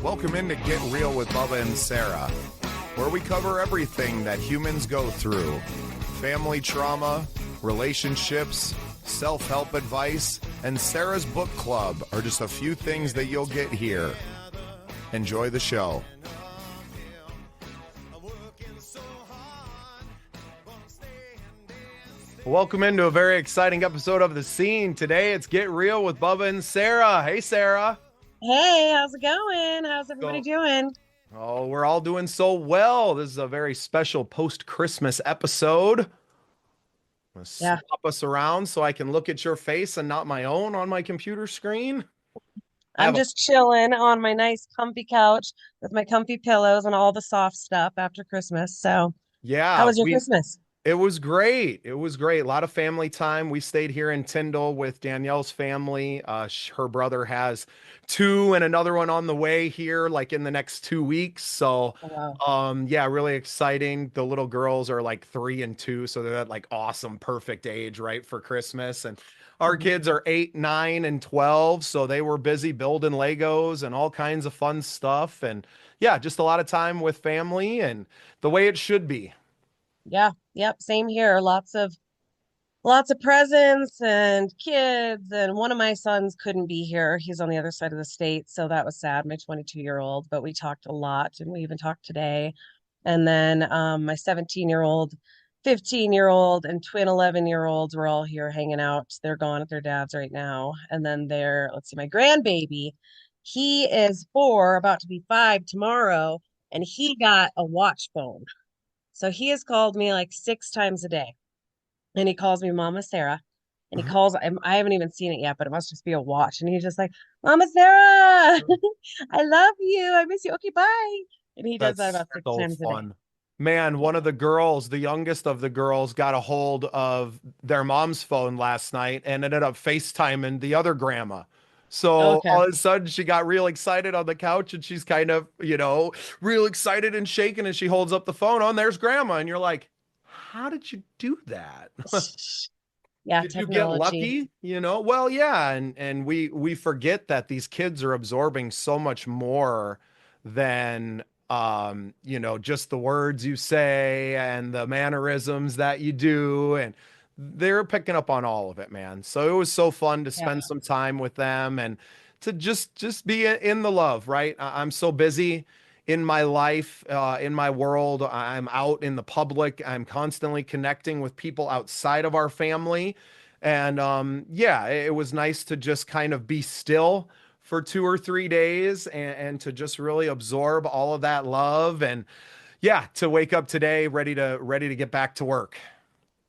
Welcome in to Get Real with Bubba and Sarah, where we cover everything that humans go through. Family trauma, relationships, self-help advice, and Sarah's book club are just a few things that you'll get here. Enjoy the show. Welcome into a very exciting episode of The Scene. Today it's Get Real with Bubba and Sarah. Hey, Sarah. Hey, how's it going? How's everybody doing? Oh, we're all doing so well. This is a very special post-Christmas episode. I'm gonna swap us around so I can look at your face and not my own on my computer screen. I'm just chilling on my nice comfy couch with my comfy pillows and all the soft stuff after Christmas. So, yeah, how was your Christmas? It was great. It was great. A lot of family time. We stayed here in Tyndall with Danielle's family. Her brother has two and another one on the way here, like in the next 2 weeks. So, yeah, really exciting. The little girls are like 3 and 2, so they're that like awesome, perfect age, right, for Christmas. And our kids are 8, 9, and 12, so they were busy building Legos and all kinds of fun stuff. And yeah, just a lot of time with family and the way it should be. Yeah, yep, same here. Lots of presents and kids, and one of my sons couldn't be here. He's on the other side of the state, so that was sad, my 22-year-old, but we talked a lot and we even talked today. And then my 17-year-old, 15-year-old, and twin 11-year-olds were all here hanging out. They're gone at their dad's right now. And then let's see, my grandbaby, he is 4, about to be 5 tomorrow, and he got a watch phone. So he has called me like 6 times a day. And he calls me Mama Sarah. And he calls, I haven't even seen it yet, but it must just be a watch. And he's just like, Mama Sarah, I love you. I miss you. Okay, bye. And he does that about 6 times a day. Man, one of the girls, the youngest of the girls, got a hold of their mom's phone last night and ended up FaceTiming the other grandma. So all of a sudden she got real excited on the couch and she's kind of, real excited and shaking, and she holds up the phone. Oh, and there's grandma. And you're like, how did you do that? Yeah, did technology. You get lucky? Well, yeah. And we forget that these kids are absorbing so much more than just the words you say and the mannerisms that you do, and they're picking up on all of it, man. So it was so fun to spend some time with them and to just be in the love, right? I'm so busy in my life, in my world. I'm out in the public. I'm constantly connecting with people outside of our family. And yeah, it was nice to just kind of be still for 2 or 3 days and to just really absorb all of that love. And yeah, to wake up today ready to get back to work.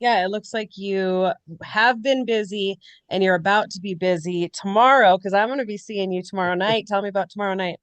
Yeah, it looks like you have been busy and you're about to be busy tomorrow, because I'm going to be seeing you tomorrow night. Tell me about tomorrow night.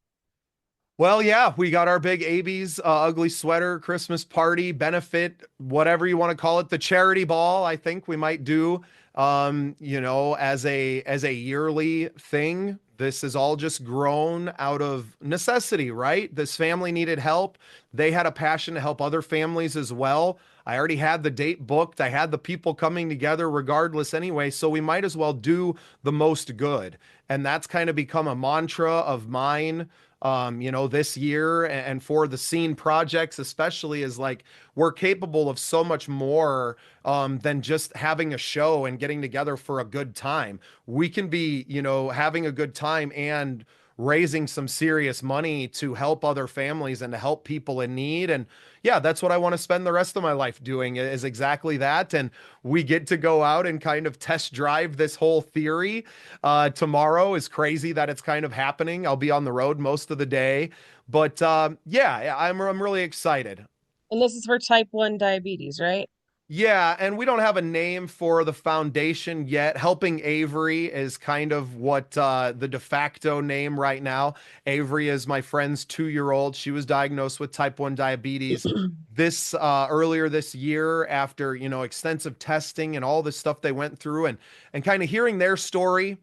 Well, yeah, we got our big AB's ugly sweater Christmas party benefit, whatever you want to call it, the charity ball. I think we might do, as a yearly thing. This is all just grown out of necessity, right? This family needed help. They had a passion to help other families as well. I already had the date booked. I had the people coming together regardless anyway, so we might as well do the most good. And that's kind of become a mantra of mine, this year, and for the Scene projects, especially, is like, we're capable of so much more than just having a show and getting together for a good time. We can be, having a good time and raising some serious money to help other families and to help people in need. And yeah, that's what I want to spend the rest of my life doing, is exactly that. And we get to go out and kind of test drive this whole theory. Tomorrow is crazy that it's kind of happening. I'll be on the road most of the day, but yeah, I'm really excited. And this is for type 1 diabetes, right? Yeah, and we don't have a name for the foundation yet. Helping Avery is kind of what the de facto name right now. Avery is my friend's 2-year-old. She was diagnosed with type 1 diabetes this earlier this year after, extensive testing and all the stuff they went through, and kind of hearing their story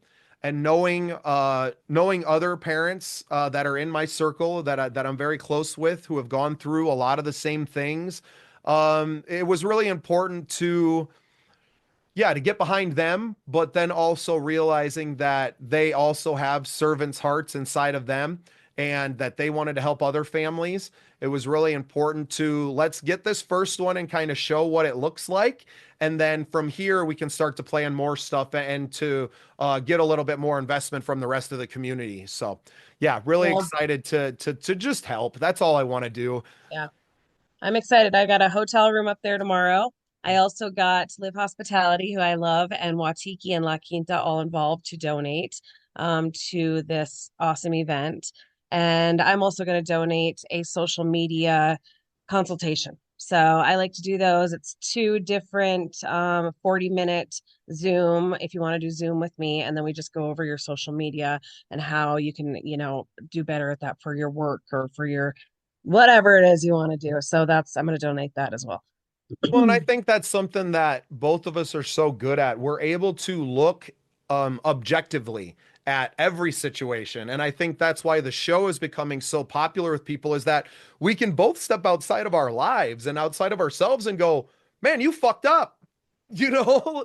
and knowing other parents that are in my circle that I'm very close with who have gone through a lot of the same things. It was really important to get behind them, but then also realizing that they also have servants' hearts inside of them. and that they wanted to help other families. It was really important to let's get this first one and kind of show what it looks like. And then from here, we can start to plan more stuff and to get a little bit more investment from the rest of the community. So, yeah, really Well, excited to just help. That's all I want to do. yeah. I'm excited. I got a hotel room up there tomorrow. I also got Live Hospitality, who I love, and Watiki and La Quinta all involved to donate to this awesome event. And I'm also going to donate a social media consultation. So I like to do those. It's two different 40-minute Zoom if you want to do Zoom with me. And then we just go over your social media and how you can, do better at that for your work or for your whatever it is you want to do. So I'm going to donate that as well. Well, and I think that's something that both of us are so good at. We're able to look objectively at every situation. And I think that's why the show is becoming so popular with people is that we can both step outside of our lives and outside of ourselves and go, man, you fucked up. You know,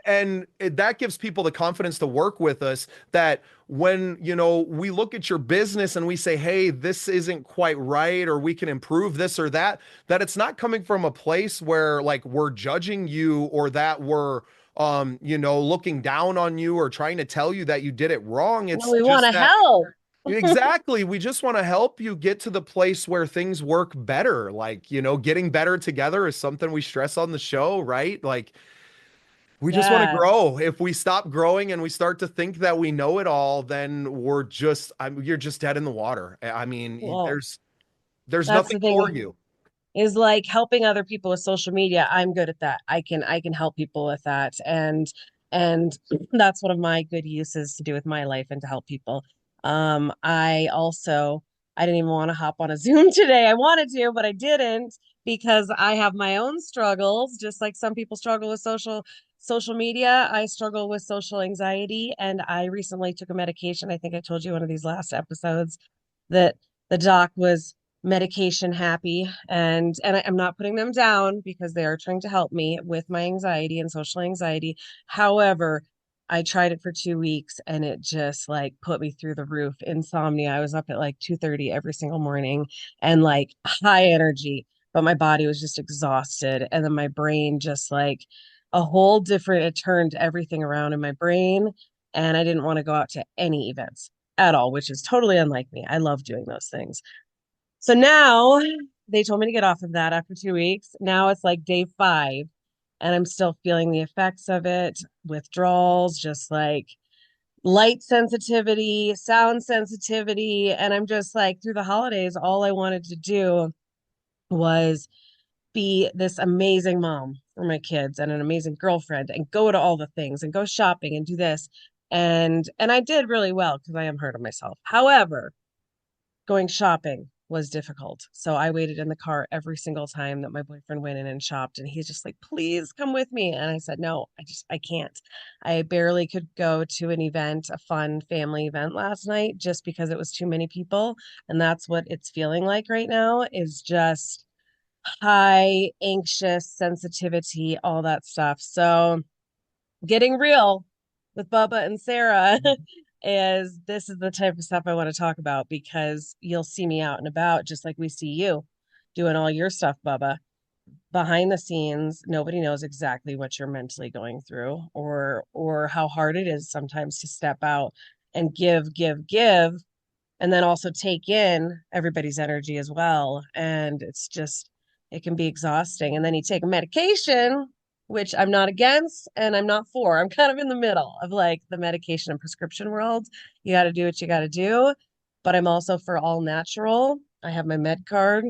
and that gives people the confidence to work with us that when, we look at your business and we say, hey, this isn't quite right, or we can improve this or that, that it's not coming from a place where like we're judging you or that we're, looking down on you or trying to tell you that you did it wrong. No, It's we want just to that help. exactly. We just want to help you get to the place where things work better. Like, getting better together is something we stress on the show, right? Like, we just want to Yeah. grow. If we stop growing and we start to think that we know it all, then you're just dead in the water. I mean, Well, there's that's nothing the for thing you. is like helping other people with social media. I'm good at that. I can help people with that. And that's one of my good uses to do with my life and to help people. I didn't even want to hop on a Zoom today. I wanted to, but I didn't because I have my own struggles, just like some people struggle with social media. I struggle with social anxiety, and I recently took a medication. I think I told you one of these last episodes that the doc was medication happy, and I'm not putting them down because they are trying to help me with my anxiety and social anxiety. However, I tried it for 2 weeks and it just like put me through the roof. Insomnia. I was up at like 2:30 every single morning and like high energy, but my body was just exhausted. And then my brain just like a whole different, it turned everything around in my brain. And I didn't want to go out to any events at all, which is totally unlike me. I love doing those things. So now they told me to get off of that after 2 weeks. Now it's like day 5, and I'm still feeling the effects of it, withdrawals, just like light sensitivity, sound sensitivity. And I'm just like, through the holidays, all I wanted to do was be this amazing mom for my kids and an amazing girlfriend and go to all the things and go shopping and do this. And I did really well because I am hard on myself. However, going shopping was difficult. So I waited in the car every single time that my boyfriend went in and shopped. And he's just like, please come with me. And I said, no, I can't. I barely could go to an event, a fun family event last night, just because it was too many people. And that's what it's feeling like right now is just high, anxious, sensitivity, all that stuff. So getting real with Bubba and Sarah is this is the type of stuff I want to talk about because you'll see me out and about just like we see you doing all your stuff, Bubba. Behind the scenes, nobody knows exactly what you're mentally going through or how hard it is sometimes to step out and give, and then also take in everybody's energy as well. And it's just, it can be exhausting. And then you take a medication, which I'm not against and I'm not for. I'm kind of in the middle of like the medication and prescription world. You got to do what you got to do. But I'm also for all natural. I have my med card.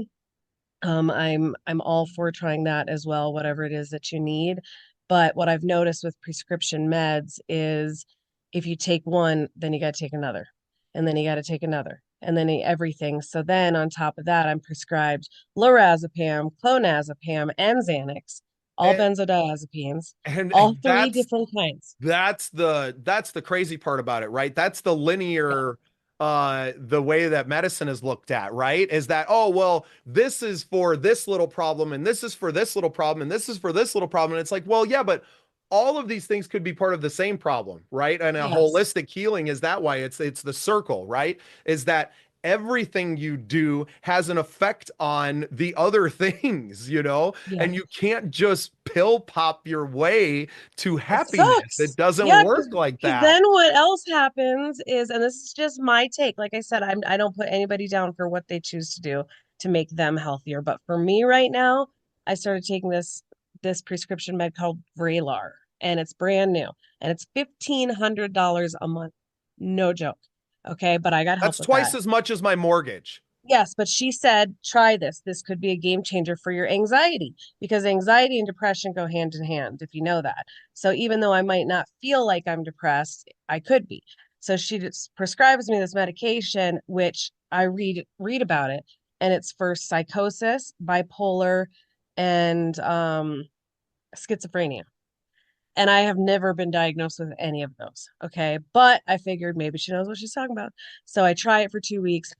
I'm all for trying that as well, whatever it is that you need. But what I've noticed with prescription meds is if you take one, then you got to take another, and then you got to take another, and then everything. So then on top of that, I'm prescribed lorazepam, clonazepam, and Xanax, all And benzodiazepines, and, all and three different kinds. that's the crazy part about it, right? That's the Yeah. linear the way that medicine is looked at, right? Is that, oh, well, this is for this little problem and this is for this little problem and this is for this little problem. And it's like, well, yeah, but all of these things could be part of the same problem, right? And a Yes. holistic healing is that way. It's the circle, right? Is that everything you do has an effect on the other things, and you Yes. can't just pill pop your way to It happiness. It sucks. doesn't Yeah, work like because that. then what else happens is, and this is just my take. Like I said, I don't put anybody down for what they choose to do to make them healthier. But for me right now, I started taking this prescription med called Vraylar, and it's brand new, and it's $1,500 a month. No joke. Okay, but I got help That's with twice that. as much as my mortgage. Yes, but she said, try this. This could be a game changer for your anxiety because anxiety and depression go hand in hand, if you know that. So even though I might not feel like I'm depressed, I could be. So she just prescribes me this medication, which I read about it, and it's for psychosis, bipolar, and schizophrenia. And I have never been diagnosed with any of those. Okay. But I figured maybe she knows what she's talking about. So I try it for 2 weeks.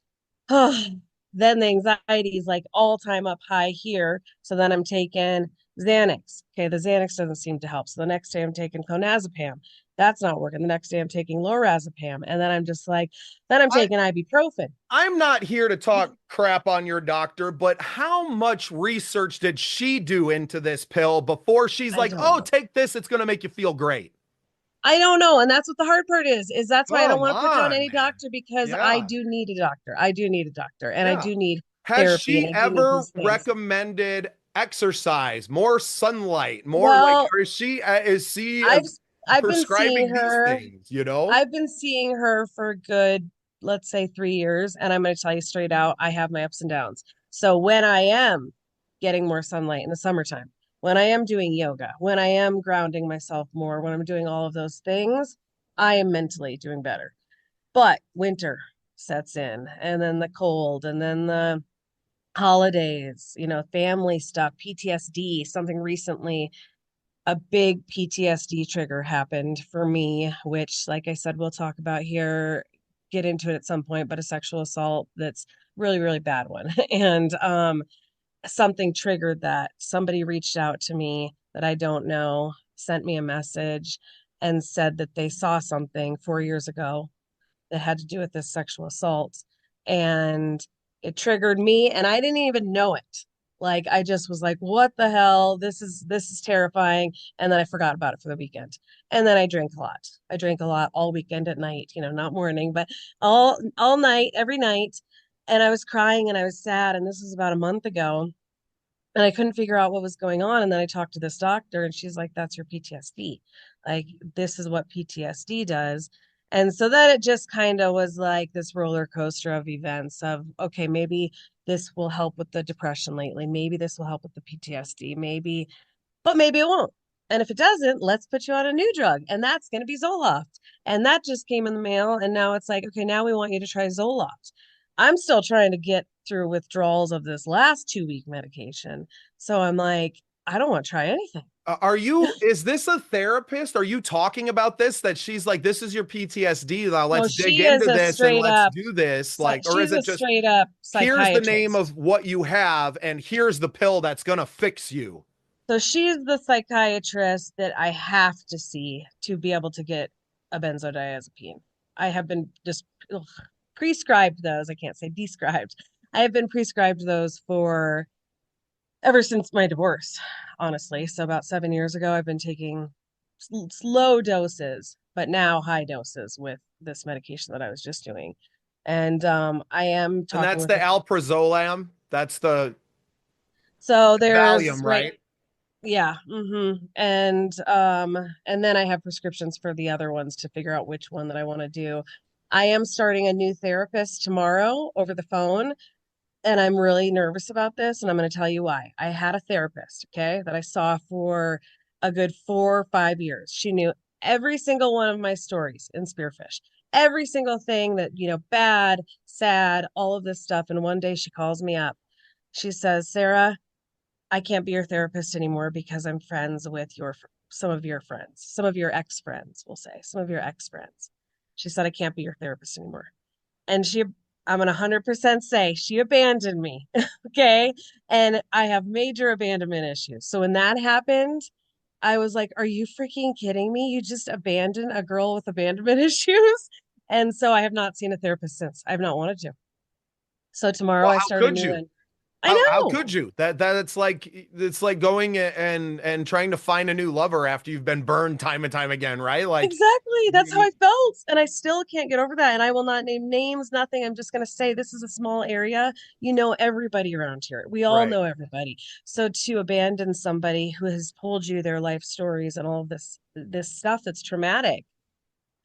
Then the anxiety is like all time up high here. So then I'm taking Xanax. Okay, the Xanax doesn't seem to help. So the next day I'm taking clonazepam. That's not working. The next day I'm taking lorazepam. And then I'm just like, then I'm I taking ibuprofen. I'm not here to talk crap on your doctor, but how much research did she do into this pill before she's I like, don't "Oh, know. take this, it's going to make you feel great." I don't know. And that's what the hard part is that's why I don't Come want to put down on, any man. doctor because I Yeah. do need a doctor. I do need a doctor and I Yeah. do need Has therapy and she I do need ever these things. recommended exercise, more sunlight, more like, Well, or is she I've I've been seeing prescribing these her things? I've been seeing her for a good, let's say 3 years, and I'm going to tell you straight out, I have my ups and downs. So when I am getting more sunlight in the summertime, when I am doing yoga, when I am grounding myself more, when I'm doing all of those things, I am mentally doing better. But winter sets in, and then the cold, and then the holidays, family stuff, PTSD, something recently a big PTSD trigger happened for me, which, like I said, we'll talk about here, get into it at some point, but a sexual assault that's really, really bad one. And something triggered that. Somebody reached out to me that I don't know, sent me a message, and said that they saw something 4 years ago that had to do with this sexual assault. And it triggered me, and I didn't even know it. Like I just was like, what the hell? This is terrifying. And then I forgot about it for the weekend. And then I drank a lot. I drank a lot all weekend at night, not morning, but all night, every night. And I was crying and I was sad. And this was about a month ago. And I couldn't figure out what was going on. And then I talked to this doctor, and she's like, that's your PTSD. Like, this is what PTSD does. And so then it just kind of was like this roller coaster of events of, okay, maybe this will help with the depression lately. Maybe this will help with the PTSD. Maybe, but maybe it won't. And if it doesn't, let's put you on a new drug. And that's going to be Zoloft. And that just came in the mail. And now it's like, okay, now we want you to try Zoloft. I'm still trying to get through withdrawals of this last 2 week medication. So I'm like, I don't want to try anything. Is this a therapist? Are you talking about this? That she's like, this is your PTSD. Now No, let's dig she is into a this and straight let's up, do this. Like, or is she's it a just, straight up here's the name psychiatrist. of what you have and here's the pill that's going to fix you? So she's the psychiatrist that I have to see to be able to get a benzodiazepine. I have been just prescribed those. I can't say described. I have been prescribed those for ever since my divorce, honestly. So about 7 years ago, I've been taking slow doses, but now high doses with this medication that I was just doing. And I am And talking that's with the a alprazolam. That's the so there's Valium, right. right? Yeah. And then I have prescriptions for the other ones to figure out which one that I want to do. I am starting a new therapist tomorrow over the phone, and I'm really nervous about this, and I'm going to tell you why. I had a therapist, okay, that I saw for a good 4 or 5 years. She knew every single one of my stories in Spearfish, every single thing that, bad, sad, all of this stuff. And one day she calls me up. She says, Sarah, I can't be your therapist anymore because I'm friends with some of your friends, some of your ex-friends, we'll say, some of your ex-friends. She said, I can't be your therapist anymore. And I'm going to 100% say she abandoned me. Okay. And I have major abandonment issues. So when that happened, I was like, are you freaking kidding me? You just abandoned a girl with abandonment issues. And so I have not seen a therapist since. I've not wanted to. So tomorrow Well, I how start a could new you? one. I How know. could you? It's like going and trying to find a new lover after you've been burned time and time again, right? Like, Exactly. That's how y- I felt. And I still can't get over that. And I will not name names, nothing. I'm just going to say this is a small area. You know everybody around here. We all right. know everybody. So to abandon somebody who has told you their life stories and all of this stuff that's traumatic,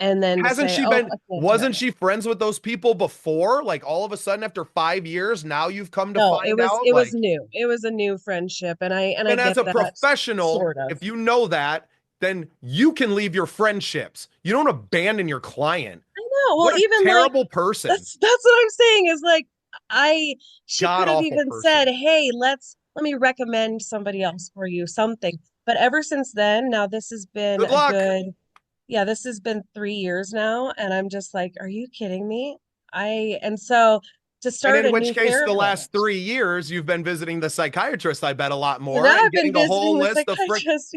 and then to Hasn't say, she "Oh, been, I can't do it." wasn't she friends with those people before? Like all of a sudden after 5 years, now you've come to No, find out it was like, new. It was a new friendship, and I then as get a that professional, sort of. if you know that, then you can leave your friendships. You don't abandon your client. I know. Well, What a even like terrible person. that's what I'm saying is like I she God could have awful even said, person. "Hey, let me recommend somebody else for you, something." But ever since then, now this has been Good a luck. good, yeah, this has been 3 years now, and I'm just like, are you kidding me? And so to And start in a which new case, the last therapist. 3 years, you've been visiting the psychiatrist, I bet, a lot So more now and I've been getting a whole visiting the list of frick. psychiatrist.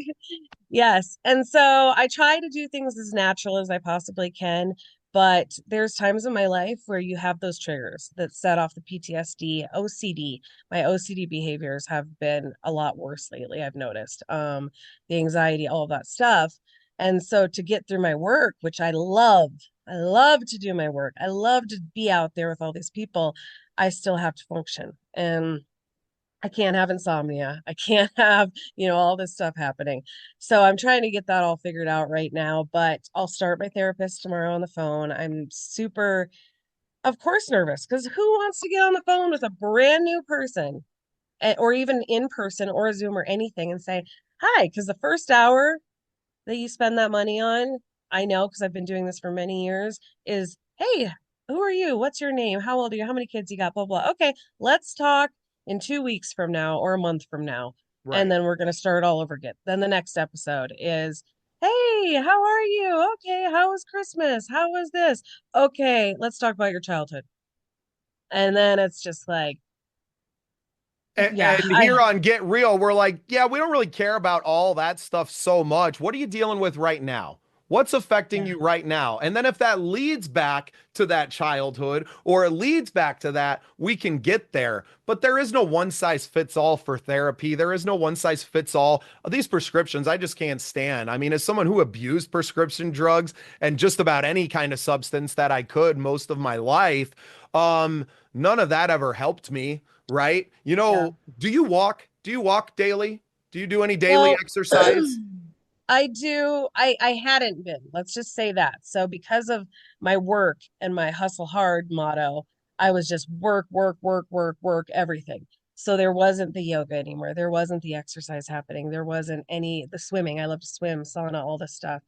Yes. And so I try to do things as natural as I possibly can. But there's times in my life where you have those triggers that set off the PTSD, OCD. My OCD behaviors have been a lot worse lately, I've noticed. The anxiety, all of that stuff. And so to get through my work, which I love to do my work. I love to be out there with all these people. I still have to function. And I can't have insomnia. I can't have, all this stuff happening. So I'm trying to get that all figured out right now, but I'll start my therapist tomorrow on the phone. I'm super, of course, nervous because who wants to get on the phone with a brand new person or even in person or a Zoom or anything and say, hi? Because the first hour that you spend that money on, I know because I've been doing this for many years, is hey, who are you? What's your name? How old are you? How many kids you got? Blah, blah. Okay, let's talk in 2 weeks from now or a month from now. And Right. then we're going to start all over again. Then the next episode is, hey, how are you? Okay, how was Christmas? How was this? Okay, let's talk about your childhood. And then it's just like, yeah, And here on Get Real, we're like, yeah, we don't really care about all that stuff so much. What are you dealing with right now? What's affecting yeah, you right now? And then if that leads back to that childhood or it leads back to that, we can get there. But there is no one size fits all for therapy. There is no one size fits all. These prescriptions, I just can't stand. I mean, as someone who abused prescription drugs and just about any kind of substance that I could most of my life, none of that ever helped me, right? yeah. Do you walk? Do you walk daily? Do you do any daily Well, exercise? I do. I hadn't been. Let's just say that. So because of my work and my hustle hard motto, I was just work, work, work, work, work, everything. So there wasn't the yoga anymore. There wasn't the exercise happening. There wasn't any the swimming. I love to swim, sauna, all this stuff.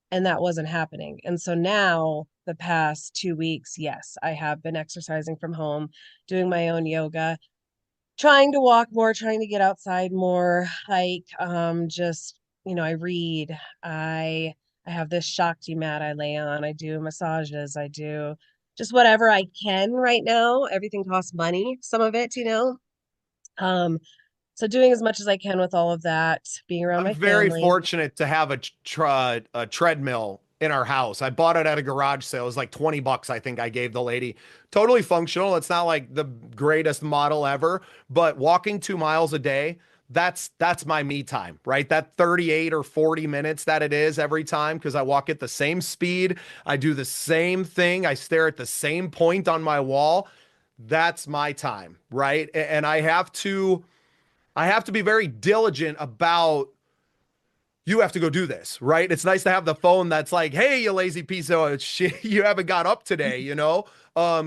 And that wasn't happening. And so now the past 2 weeks, yes, I have been exercising from home, doing my own yoga, trying to walk more, trying to get outside more, hike, just, I read. I have this Shakti mat I lay on. I do massages. I do just whatever I can right now. Everything costs money, some of it. Um, so doing as much as I can with all of that, being around I'm my very family. fortunate to have a treadmill in our house. I bought it at a garage sale. It was like 20 bucks, I think I gave the lady. Totally functional. It's not like the greatest model ever, but walking 2 miles a day, that's my me time, right? That 38 or 40 minutes that it is every time because I walk at the same speed. I do the same thing. I stare at the same point on my wall. That's my time, right? And I have to be very diligent about you have to go do this, right? It's nice to have the phone that's like, hey, you lazy piece of shit, you haven't got up today,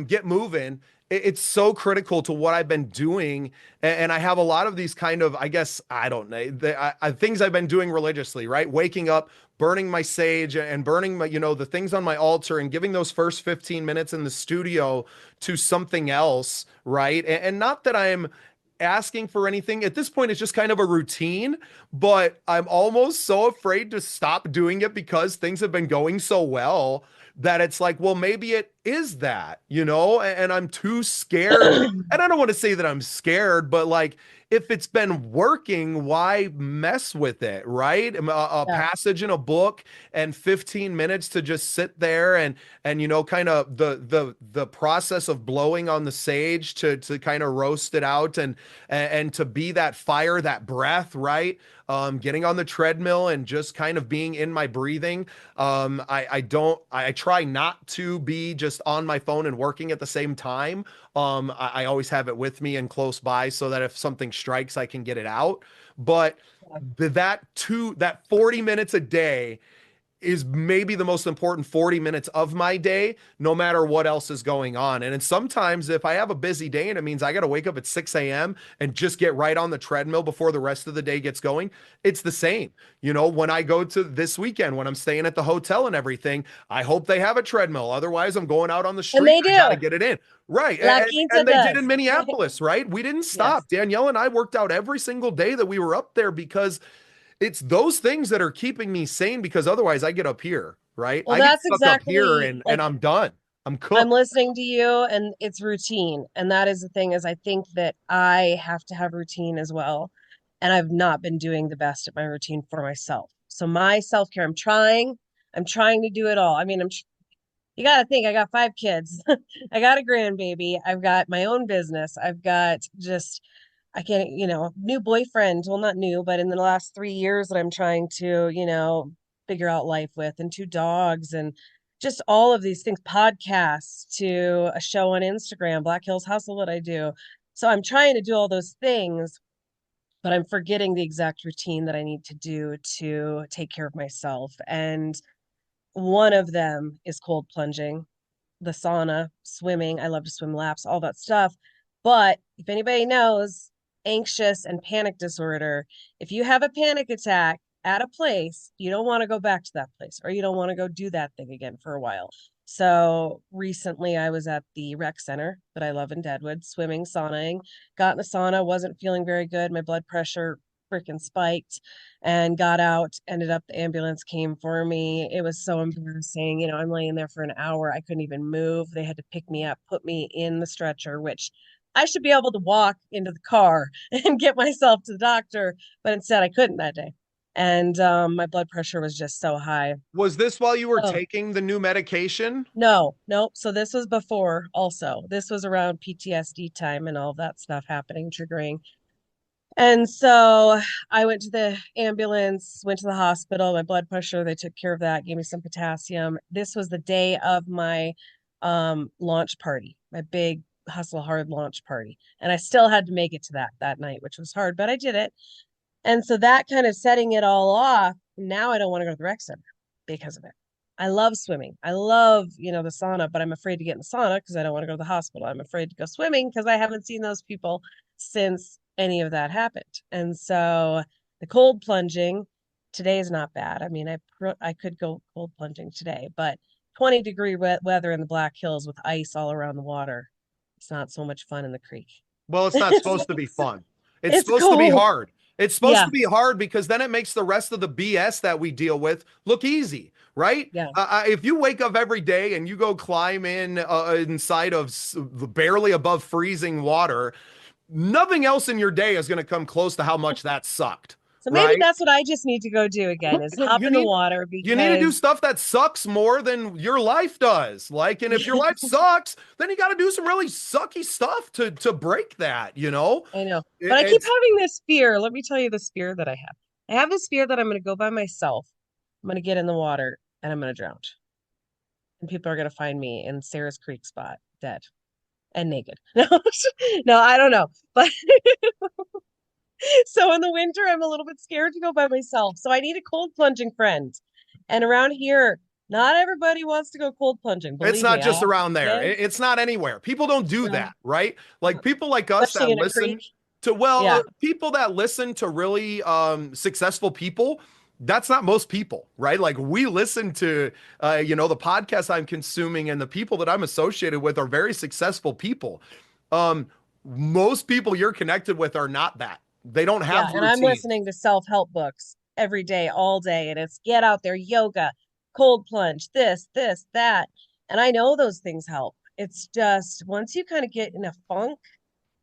get moving. It's so critical to what I've been doing. And I have a lot of these kind of, I guess, I don't know, things I've been doing religiously, right? Waking up, burning my sage and burning my, the things on my altar and giving those first 15 minutes in the studio to something else, right? And not that I'm asking for anything. At this point, it's just kind of a routine, but I'm almost so afraid to stop doing it because things have been going so well that it's like, well, maybe is that, and I'm too scared. And I don't want to say that I'm scared, but like, if it's been working, why mess with it, right? A Yeah. passage in a book and 15 minutes to just sit there and kind of the process of blowing on the sage to kind of roast it out and to be that fire, that breath, right? Getting on the treadmill and just kind of being in my breathing. I try not to be just on my phone and working at the same time. I always have it with me and close by so that if something strikes, I can get it out. But that 40 minutes a day is maybe the most important 40 minutes of my day, no matter what else is going on. And sometimes if I have a busy day and it means I got to wake up at 6 a.m. and just get right on the treadmill before the rest of the day gets going, it's the same. When I go to this weekend, when I'm staying at the hotel and everything, I hope they have a treadmill. Otherwise, I'm going out on the And street. they I got to do. get it in. Right. La And Quinta they did in does. Minneapolis, right? We didn't Yes. stop. Danielle and I worked out every single day that we were up there because it's those things that are keeping me sane because otherwise I get up here, right? Well, I get that's stuck up here exactly and like I'm done. I'm I'm cooked. listening to you and it's routine. And that is the thing is I think that I have to have routine as well. And I've not been doing the best at my routine for myself. So my self-care, I'm trying to do it all. I mean, you got to think I got 5 kids. I got a grandbaby. I've got my own business. I've got just I can't, new boyfriend. Well, not new, but in the last 3 years that I'm trying to, figure out life with, and 2 dogs, and just all of these things, podcasts to a show on Instagram, Black Hills Hustle that I do. So I'm trying to do all those things, but I'm forgetting the exact routine that I need to do to take care of myself. And one of them is cold plunging, the sauna, swimming. I love to swim laps, all that stuff. But if anybody knows anxious and panic disorder, if you have a panic attack at a place, you don't want to go back to that place or you don't want to go do that thing again for a while. So recently I was at the rec center that I love in Deadwood, swimming, saunaing, got in the sauna, wasn't feeling very good. My blood pressure freaking spiked and got out. Ended up the ambulance came for me. It was so embarrassing. I'm laying there for an hour. I couldn't even move. They had to pick me up, put me in the stretcher, which I should be able to walk into the car and get myself to the doctor, but instead I couldn't that day. And my blood pressure was just so high. Was this while you were Oh, taking the new medication? no, nope. So this was before also. This was around PTSD time and all that stuff happening, triggering. And so I went to the ambulance, went to the hospital, my blood pressure, they took care of that, gave me some potassium. This was the day of my launch party, my big hustle hard launch party. And I still had to make it to that night, which was hard, but I did it. And so that kind of setting it all off, now I don't want to go to the rec center because of it. I love swimming. I love, the sauna, but I'm afraid to get in the sauna because I don't want to go to the hospital. I'm afraid to go swimming because I haven't seen those people since any of that happened. And so the cold plunging today is not bad. I mean, I could go cold plunging today, but 20-degree weather in the Black Hills with ice all around the water. It's not so much fun in the creek. Well, it's not supposed to be fun. It's It's supposed to be cold. hard. It's supposed Yeah, to be hard because then it makes the rest of the BS that we deal with look easy, right? yeah. If you wake up every day and you go climb inside of barely above freezing water, nothing else in your day is going to come close to how much that sucked, So maybe right? that's what I just need to go do again is hop You in the need water you need to do because stuff that sucks more than your life does. Like, and if your life sucks, then you got to do some really sucky stuff to break that, I know. It, But I keep it's having this fear. Let me tell you this fear that I have. I have this fear that I'm going to go by myself. I'm going to get in the water and I'm going to drown. And people are going to find me in Sarah's Creek spot dead and naked. No, no, I don't know. But so in the winter, I'm a little bit scared to go by myself. So I need a cold plunging friend. And around here, not everybody wants to go cold plunging. it's Believe not me, I just have around there. kids. It's not anywhere. People don't do No, that, right? Like people like us especially that in a creek. listen to Yeah, people that listen to really successful people. That's not most people, right? Like we listen to the podcasts I'm consuming and the people that I'm associated with are very successful people. Um, Most people you're connected with are not that. They don't yeah. have And I'm routines. listening to self-help books every day, all day. And it's get out there, yoga, cold plunge, this, that. And I know those things help. It's just once you kind of get in a funk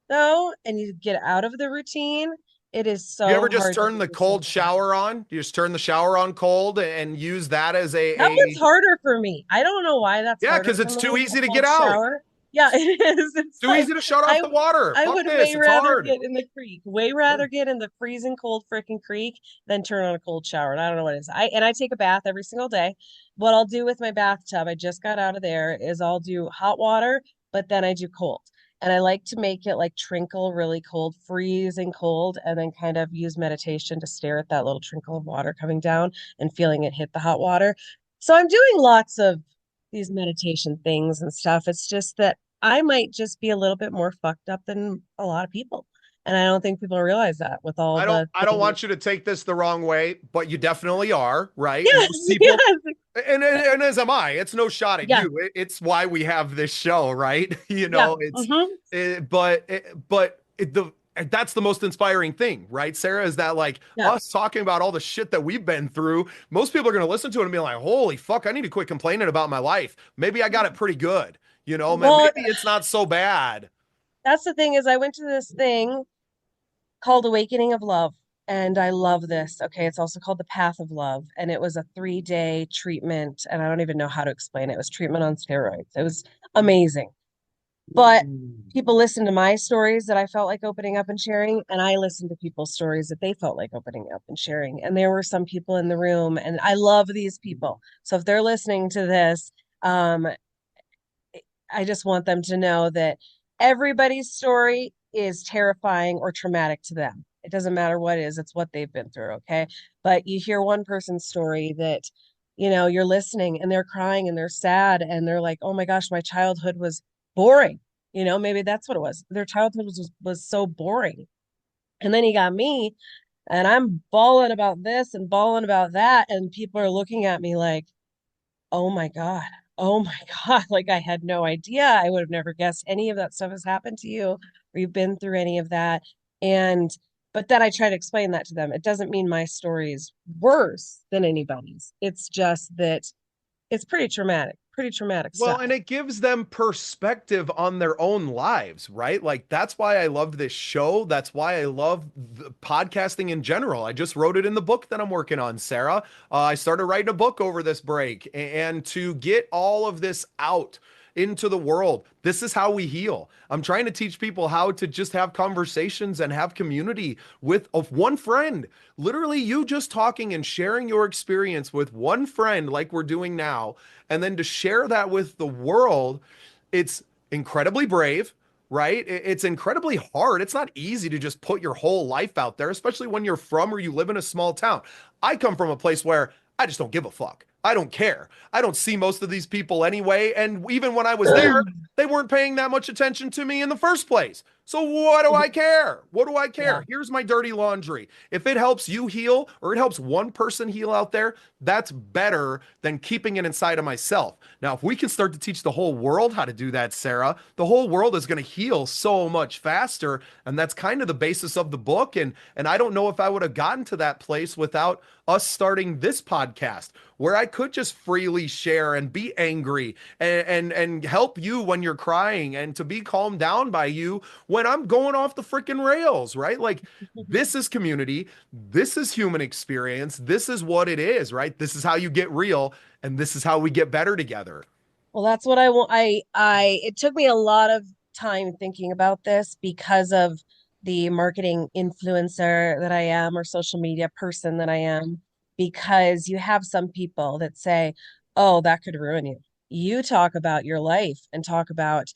though, and you get out of the routine, it is You ever so just hard to turn get the yourself cold back. shower on? You just turn the shower on cold and use that as That one's a harder for me. I don't know why that's yeah, harder because for it's too me, a easy to get cold out. shower. Yeah, it is. It's Too like easy to shut off I the water. I Fuck would this. way It's rather hard. get in the creek, way rather get in the freezing cold freaking creek than turn on a cold shower. And I don't know what it is. I take a bath every single day. What I'll do with my bathtub, I just got out of there, is I'll do hot water, but then I do cold. And I like to make it like trinkle really cold, freezing cold, and then kind of use meditation to stare at that little trickle of water coming down and feeling it hit the hot water. So I'm doing lots of these meditation things and stuff. It's just that I might just be a little bit more fucked up than a lot of people. And I don't think people realize that with all the I don't things. want you to take this the wrong way, but you definitely are, right? Most Yes, people yes, and as am I. It's no shot at yeah, you. It's why we have this show, right? You yeah. know, it's Hmm. the that's the most inspiring thing, right, Sarah? Is that like Yeah. us talking about all the shit that we've been through? Most people are going to listen to it and be like, "Holy fuck, I need to quit complaining about my life. Maybe I got it pretty good. You know, Well, maybe it's not so bad." that's the thing is I went to this thing called Awakening of Love. And I love this. Okay, it's also called the Path of Love. And it was a 3-day treatment. And I don't even know how to explain it. It was treatment on steroids. It was amazing. But people listened to my stories that I felt like opening up and sharing, and I listened to people's stories that they felt like opening up and sharing. And there were some people in the room, and I love these people. So if they're listening to this, um, I just want them to know that everybody's story is terrifying or traumatic to them. It doesn't matter what it is, it's what they've been through, okay? But you hear one person's story that, you're listening and they're crying and they're sad and they're like, "Oh my gosh, my childhood was boring." Maybe that's what it was. Their childhood was so boring. And then he got me and I'm bawling about this and bawling about that and people are looking at me like, "Oh my God. Oh my God." Like I had no idea. I would have never guessed any of that stuff has happened to you or you've been through any of that. And, but then I try to explain that to them. It doesn't mean my story is worse than anybody's. It's just that it's pretty traumatic Well, stuff. and it gives them perspective on their own lives, right? Like that's why I love this show. That's why I love podcasting in general. I just wrote it in the book that I'm working on, Sarah. I started writing a book over this break, and to get all of this out into the world, this is how we heal. I'm trying to teach people how to just have conversations and have community with of one friend. Literally, you just talking and sharing your experience with one friend, like we're doing now, and then to share that with the world, it's incredibly brave, right? It's incredibly hard. It's not easy to just put your whole life out there, especially when you're from or you live in a small town. I come from a place where I just don't give a fuck. I don't care. I don't see most of these people anyway. And even when I was there, they weren't paying that much attention to me in the first place. So what do I care? What do I Yeah. care? Here's my dirty laundry. If it helps you heal or it helps one person heal out there, that's better than keeping it inside of myself. Now, if we can start to teach the whole world how to do that, Sarah, the whole world is going to heal so much faster. And that's kind of the basis of the book. And I don't know if I would have gotten to that place without us starting this podcast where I could just freely share and be angry and help you when you're crying and to be calmed down by you when I'm going off the freaking rails, right? Like this is community, this is human experience, this is what it is, right? This is how you get real and this is how we get better together. Well, that's what I want. It took me a lot of time thinking about this because of the marketing influencer that I am or social media person that I am, because you have some people that say, "Oh, that could ruin you." You talk about your life and talk about,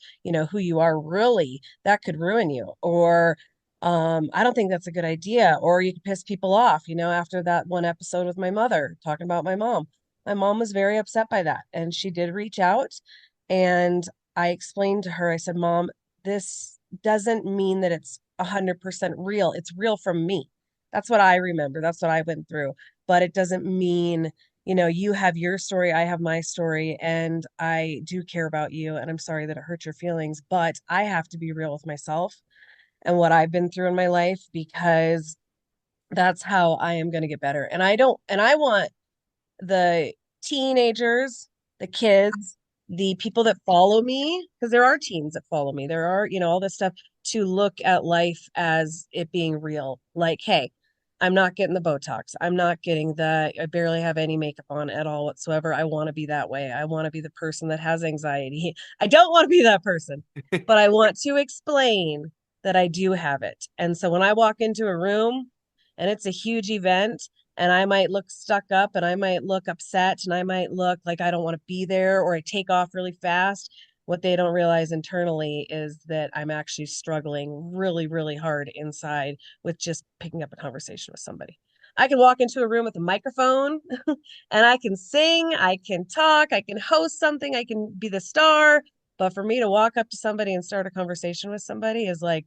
who you are really, that could ruin you. Or, I don't think that's a good idea. Or you could piss people off, after that one episode with my mother, talking about my mom. My mom was very upset by that, and she did reach out. And I explained to her, I said, "Mom, this doesn't mean that it's 100% real. It's real from me. That's what I remember. That's what I went through. But it doesn't mean, you have your story, I have my story, and I do care about you. And I'm sorry that it hurt your feelings, but I have to be real with myself and what I've been through in my life because that's how I am going to get better. And I want the teenagers, the kids, the people that follow me, because there are teens that follow me, there are, all this stuff, to look at life as it being real. Like, hey, I'm not getting the Botox. I'm not getting I barely have any makeup on at all whatsoever. I want to be that way. I want to be the person that has anxiety. I don't want to be that person, but I want to explain that I do have it. And so when I walk into a room and it's a huge event, and I might look stuck up and I might look upset and I might look like I don't want to be there, or I take off really fast. What they don't realize internally is that I'm actually struggling really, really hard inside with just picking up a conversation with somebody. I can walk into a room with a microphone and I can sing, I can talk, I can host something, I can be the star. But for me to walk up to somebody and start a conversation with somebody is like,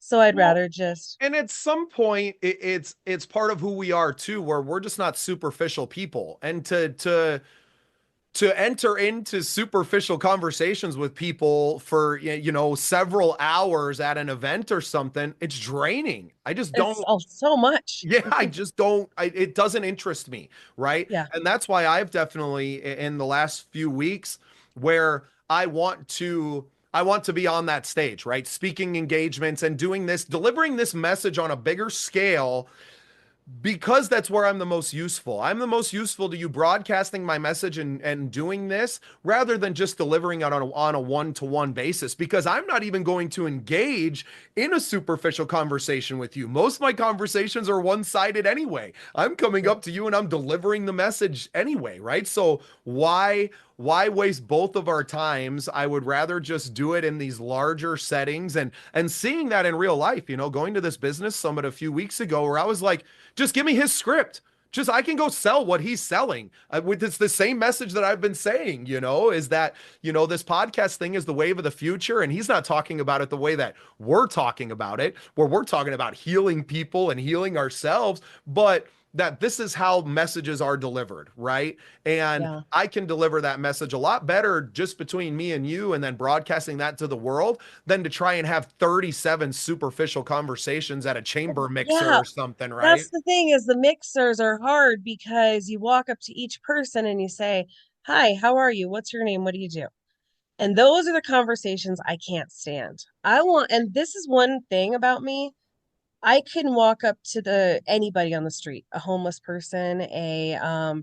so I'd Well, rather just, and at some point it's part of who we are too, where we're just not superficial people. And to enter into superficial conversations with people for several hours at an event or something, it's draining. I just it's don't. oh, so much. Yeah, I just don't. It doesn't interest me, right? Yeah. And that's why I've definitely in the last few weeks where I want to be on that stage, right? Speaking engagements and doing this, delivering this message on a bigger scale, because that's where I'm the most useful. I'm the most useful to you broadcasting my message and doing this rather than just delivering it on a one-to-one basis, because I'm not even going to engage in a superficial conversation with you. Most of my conversations are one-sided anyway. I'm coming Yeah. up to you and I'm delivering the message anyway, right? So why waste both of our times? I would rather just do it in these larger settings, and seeing that in real life, going to this business summit a few weeks ago where I was like, just give me his script. Just I can go sell what he's selling. It's the same message that I've been saying, is that, this podcast thing is the wave of the future. And he's not talking about it the way that we're talking about it, where we're talking about healing people and healing ourselves, but that this is how messages are delivered, right? And Yeah. I can deliver that message a lot better just between me and you and then broadcasting that to the world than to try and have 37 superficial conversations at a chamber mixer Yeah. or something, right? That's the thing, is the mixers are hard because you walk up to each person and you say, "Hi, how are you? What's your name? What do you do?" And those are the conversations I can't stand. And this is one thing about me. I can walk up to anybody on the street, a homeless person, the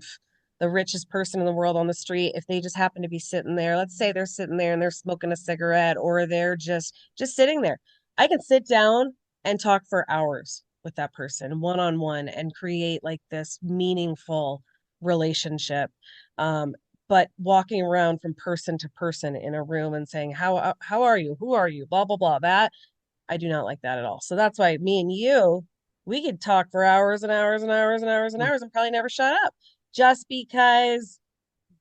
richest person in the world on the street, if they just happen to be sitting there. Let's say they're sitting there and they're smoking a cigarette, or they're just sitting there. I can sit down and talk for hours with that person one on one and create like this meaningful relationship. Um, but walking around from person to person in a room and saying, how are you? Who are you? Blah blah blah. That I do not like that at all. So that's why me and you, we could talk for hours and hours and hours and hours and hours and probably never shut up, just because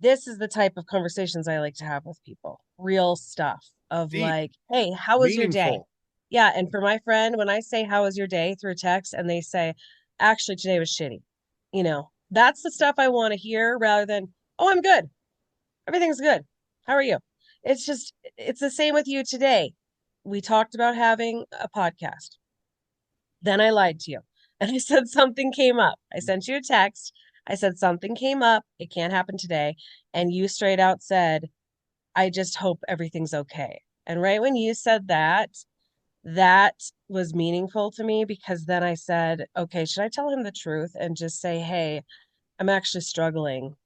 this is the type of conversations I like to have with people. Real stuff of Deep, like, hey, how was your day? meaningful. Yeah. And for my friend, when I say, how was your day through text, and they say, actually, today was shitty, that's the stuff I want to hear rather than, oh, I'm good. Everything's good. How are you? It's the same with you today. We talked about having a podcast. Then I lied to you. And I said something came up. I sent you a text. I said something came up. It can't happen today. And you straight out said, I just hope everything's okay. And right when you said that, that was meaningful to me, because then I said, okay, should I tell him the truth and just say, hey, I'm actually struggling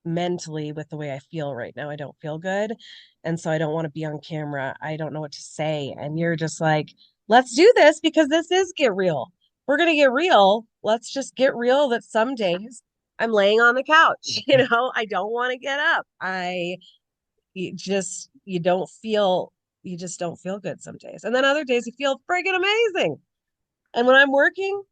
mentally with the way I feel right now. I don't feel good. And so I don't want to be on camera. I don't know what to say. And you're just like, let's do this because this is Get Real. We're going to get real. Let's just get real that some days I'm laying on the couch. I don't want to get up. You don't feel, you just don't feel good some days. And then other days you feel friggin' amazing. And when I'm working,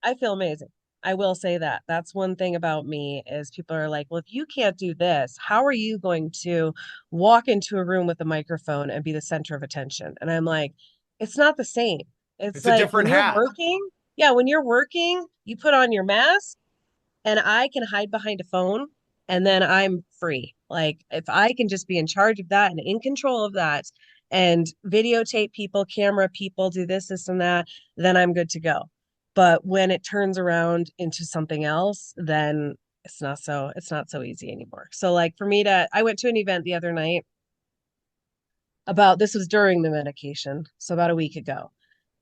I feel amazing. I will say that. That's one thing about me, is people are like, well, if you can't do this, how are you going to walk into a room with a microphone and be the center of attention? And I'm like, it's not the same. It's It's a like when different you're hat. working, yeah, when you're working, you put on your mask and I can hide behind a phone and then I'm free. Like if I can just be in charge of that and in control of that and videotape people, camera people, do this, and that, then I'm good to go. But when it turns around into something else, then it's not so easy anymore. So like for me to I went to an event the other night about this was during the medication, so about a week ago.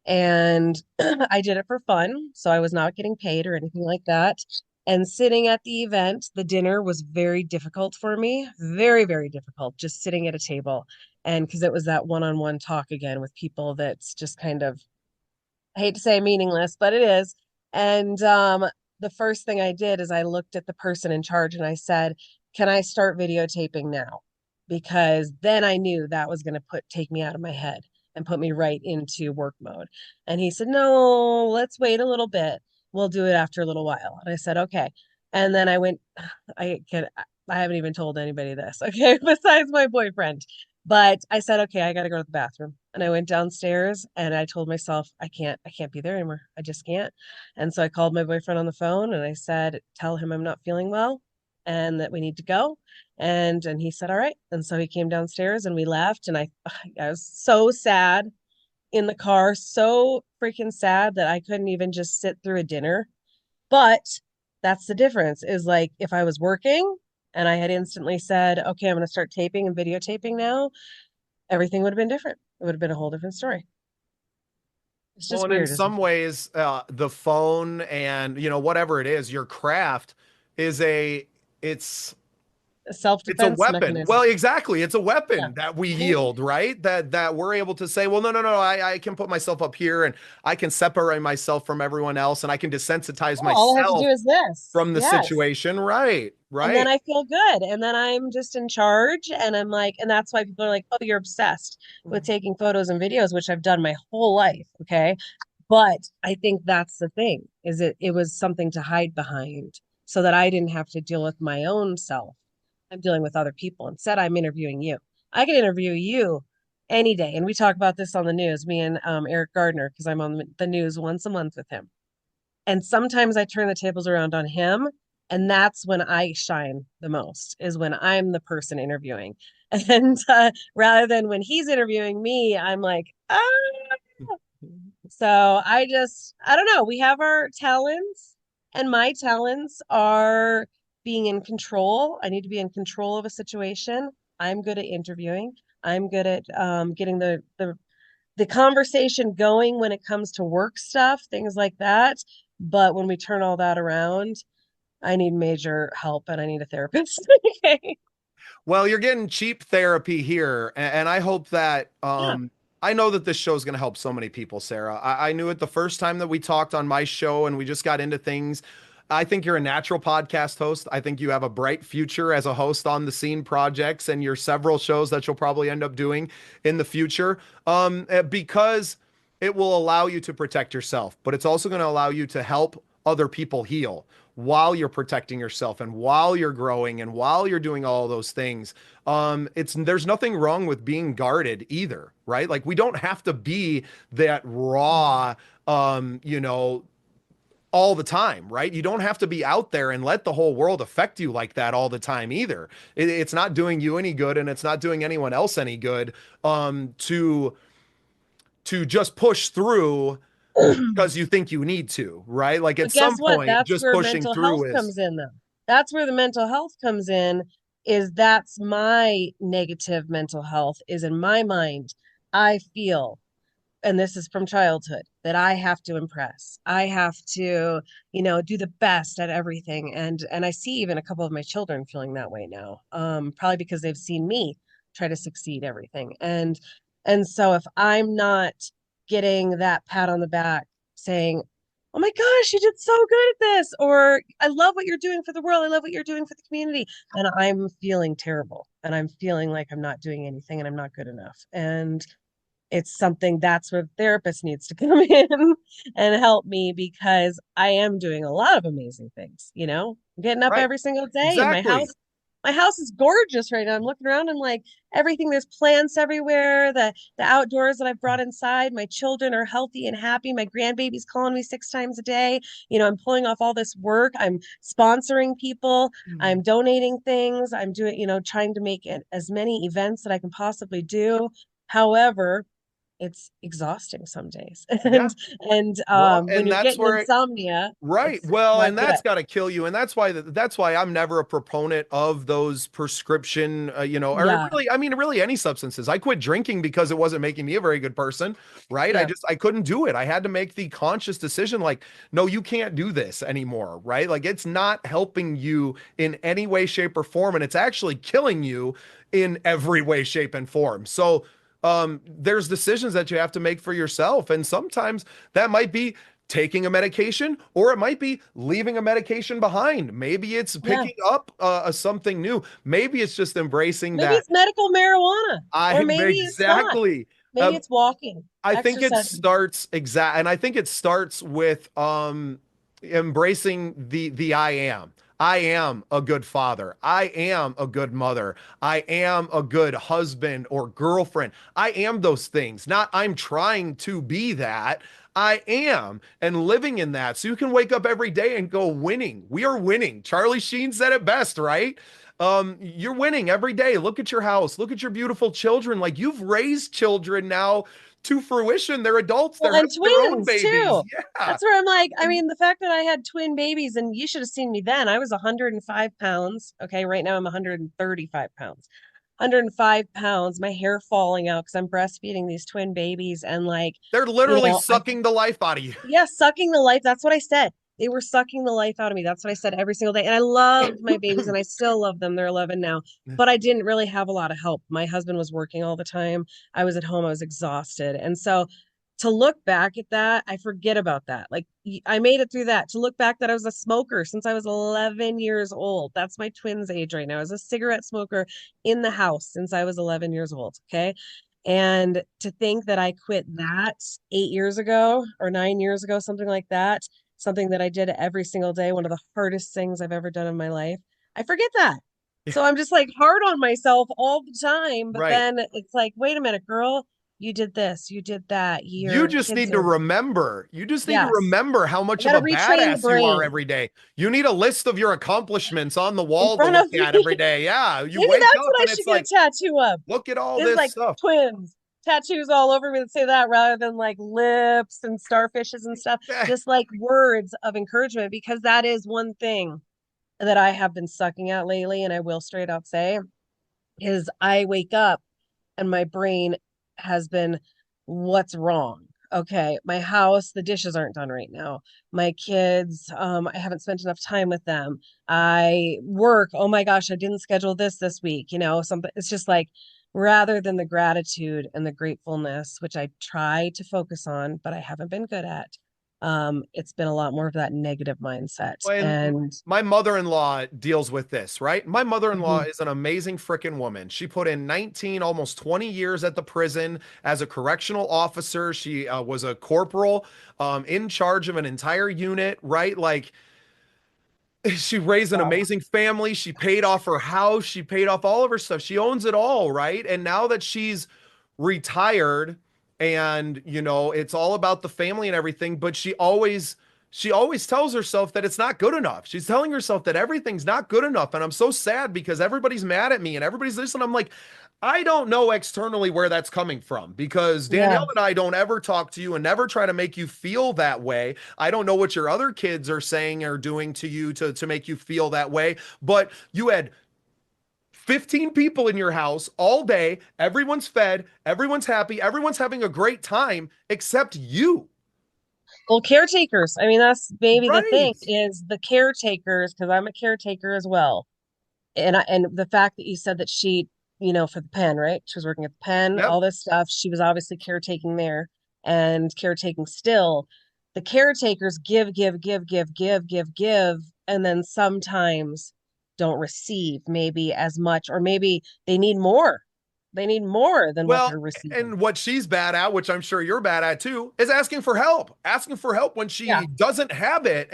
And I did it for fun, so I was not getting paid or anything like that. And sitting at the event, the dinner was very difficult for me, very, very difficult, just sitting at a table. And because it was that one-on-one talk again with people that's just kind of, I hate to say meaningless, but it is. And the first thing I did is I looked at the person in charge and I said, "Can I start videotaping now?" Because then I knew that was going to put take me out of my head and put me right into work mode. And he said, "No, let's wait a little bit. We'll do it after a little while." And I said, "Okay." And then I went, I can, I haven't even told anybody this, okay, besides my boyfriend. But I said, "Okay, I got to go to the bathroom." And I went downstairs and I told myself, I can't be there anymore. I just can't. And so I called my boyfriend on the phone and I said, "Tell him I'm not feeling well and that we need to go." And he said, "All right." And so he came downstairs and we left. And I was so sad in the car, so freaking sad that I couldn't even just sit through a dinner. But that's the difference is like if I was working and I had instantly said, "Okay, I'm going to start taping and videotaping now," everything would have been different. It would have been a whole different story. It's Well, just and in weird, isn't some ways, the phone and whatever it is, your craft is it's it? A it's a self-defense weapon. Well, mechanism. exactly. It's a Yeah. weapon that we Mhm. yield, right? That we're able to say, well, no, no, no, I can put myself up here and I can separate myself from everyone else and I can desensitize Oh, all I have to do myself is this. from the Yes. situation. Right, And then right. I feel good. And then I'm just in charge. And I'm like, and that's why people are like, "Oh, you're obsessed with taking photos and videos," which I've done my whole life. Okay. But I think that's the thing, is it was something to hide behind so that I didn't have to deal with my own self. I'm dealing with other people. Instead, I'm interviewing you. I can interview you any day. And we talk about this on the news, me and Eric Gardner, because I'm on the news once a month with him. And sometimes I turn the tables around on him. And that's when I shine the most, is when I'm the person interviewing. And rather than when he's interviewing me, I'm like, ah. So I don't know. We have our talents, and my talents are being in control. I need to be in control of a situation. I'm good at interviewing. I'm good at getting the conversation going when it comes to work stuff, things like that. But when we turn all that around, I need major help and I need a therapist. Okay. Well, you're getting cheap therapy here, and I hope that Yeah. I know that this show is going to help so many people, Sarah. I knew it the first time that we talked on my show and we just got into things. I think you're a natural podcast host. I think you have a bright future as a host on the Scene projects and your several shows that you'll probably end up doing in the future. Because it will allow you to protect yourself, but it's also going to allow you to help other people heal while you're protecting yourself and while you're growing and while you're doing all those things. It's there's nothing wrong with being guarded either, right? Like we don't have to be that raw, um, you know, all the time, right? You don't have to be out there and let the whole world affect you like that all the time either. It's not doing you any good and it's not doing anyone else any good to just push through because you think you need to, right? Like at But guess some what? point, That's just where pushing mental health through is comes in, though. That's where the mental health comes in, is that's my negative mental health, is in my mind. I feel, and this is from childhood, that I have to impress. I have to, do the best at everything. And I see even a couple of my children feeling that way now. Probably because they've seen me try to succeed everything. And so if I'm not getting that pat on the back saying, "Oh my gosh, you did so good at this," or "I love what you're doing for the world. I love what you're doing for the community," and I'm feeling terrible and I'm feeling like I'm not doing anything and I'm not good enough. And it's something that's where the therapist needs to come in and help me, because I am doing a lot of amazing things, I'm getting up right. every single day, and Exactly. my house is gorgeous right now. I'm looking around and like everything, there's plants everywhere, the outdoors that I've brought inside, my children are healthy and happy, my grandbaby's calling me 6 times a day. I'm pulling off all this work, I'm sponsoring people, I'm donating things, I'm doing, trying to make it as many events that I can possibly do. However, it's exhausting some days. Yeah. Well, When and you're that's getting where insomnia, right. it's Well, not and good. that's got to kill you. And that's why I'm never a proponent of those prescription, or Yeah, really, I mean, really any substances. I quit drinking because it wasn't making me a very good person, right? yeah, I couldn't do it. I had to make the conscious decision like, no, you can't do this anymore, right? Like it's not helping you in any way, shape, or form. And it's actually killing you in every way, shape, and form. So, there's decisions that you have to make for yourself. And sometimes that might be taking a medication, or it might be leaving a medication behind. Maybe it's yeah. picking up something new. Maybe it's just embracing Maybe that. it's medical marijuana, I or maybe it's not. exactly. Maybe Um, it's walking, I think it exercising. starts exact, and I think it starts with embracing the I am. I am a good father. I am a good mother. I am a good husband or girlfriend. I am those things. Not I'm trying to be that. I am and living in that. So you can wake up every day and go winning. We are winning. Charlie Sheen said it best, right? You're winning every day. Look at your house. Look at your beautiful children. Like you've raised children now to fruition. They're adults. They're Well, having and their own twins babies. too. Yeah. That's where I'm like, I mean, the fact that I had twin babies, and you should have seen me then. I was 105 pounds. Okay, right now I'm 135 pounds. 105 pounds, my hair falling out because I'm breastfeeding these twin babies. And like, They're literally I sucking the life out of you. yeah, sucking the life. That's what I said. They were sucking the life out of me. That's what I said every single day. And I loved my babies and I still love them. They're 11 now. But I didn't really have a lot of help. My husband was working all the time. I was at home. I was exhausted. And so to look back at that, I forget about that. Like I made it through that. To look back that I was a smoker since I was 11 years old. That's my twins' age right now. I was a cigarette smoker in the house since I was 11 years old. Okay. And to think that I quit that 8 years ago or 9 years ago, something like that, something that I did every single day, one of the hardest things I've ever done in my life, I forget that. So I'm just like hard on myself all the time. But Right. then it's like, wait a minute, girl, you did this, you did that, You your just kids need to are, remember. You just need to yes, remember how I much got of to a retrain the badass you are brain every day. You need a list of your accomplishments on the in wall to front look of at me. every day. Yeah. You Maybe wake that's up what I and should it's get a like, tattoo of. look at all Is this like stuff. twins, tattoos all over me that say that rather than like lips and starfishes and stuff. Eh, Just like words of encouragement, because that is one thing that I have been sucking at lately. And I will straight out say is I wake up and my brain has been, what's wrong? Okay, my house, the dishes aren't done right now. My kids, I haven't spent enough time with them. I work, oh my gosh, I didn't schedule this week, something. It's just like rather than the gratitude and the gratefulness, which I try to focus on, but I haven't been good at. It's been a lot more of that negative mindset. And And my mother-in-law deals with this, right? My mother-in-law mhm, is an amazing freaking woman. She put in 19, almost 20 years at the prison as a correctional officer. She was a corporal in charge of an entire unit, right? Like she raised an wow. amazing family. She paid off her house. She paid off all of her stuff. She owns it all, right? And now that she's retired and, it's all about the family and everything, but she always tells herself that it's not good enough. She's telling herself that everything's not good enough. And I'm so sad because everybody's mad at me and everybody's this. And I'm like, I don't know externally where that's coming from because Yeah. Danielle and I don't ever talk to you and never try to make you feel that way. I don't know what your other kids are saying or doing to you to make you feel that way, but you had 15 people in your house all day. Everyone's fed, everyone's happy, everyone's having a great time except you. Well, caretakers. I mean, that's maybe the thing Right. is the caretakers, because I'm a caretaker as well. And the fact that you said that she, for the pen, right? She was working at the pen, Yep. all this stuff. She was obviously caretaking there and caretaking still. The caretakers give, give, give, give, give, give, give, and then sometimes don't receive maybe as much, or maybe they need more. They need more than what Well, they're receiving. and what she's bad at, which I'm sure you're bad at too, is asking for help. Asking for help when Yeah. she doesn't have it.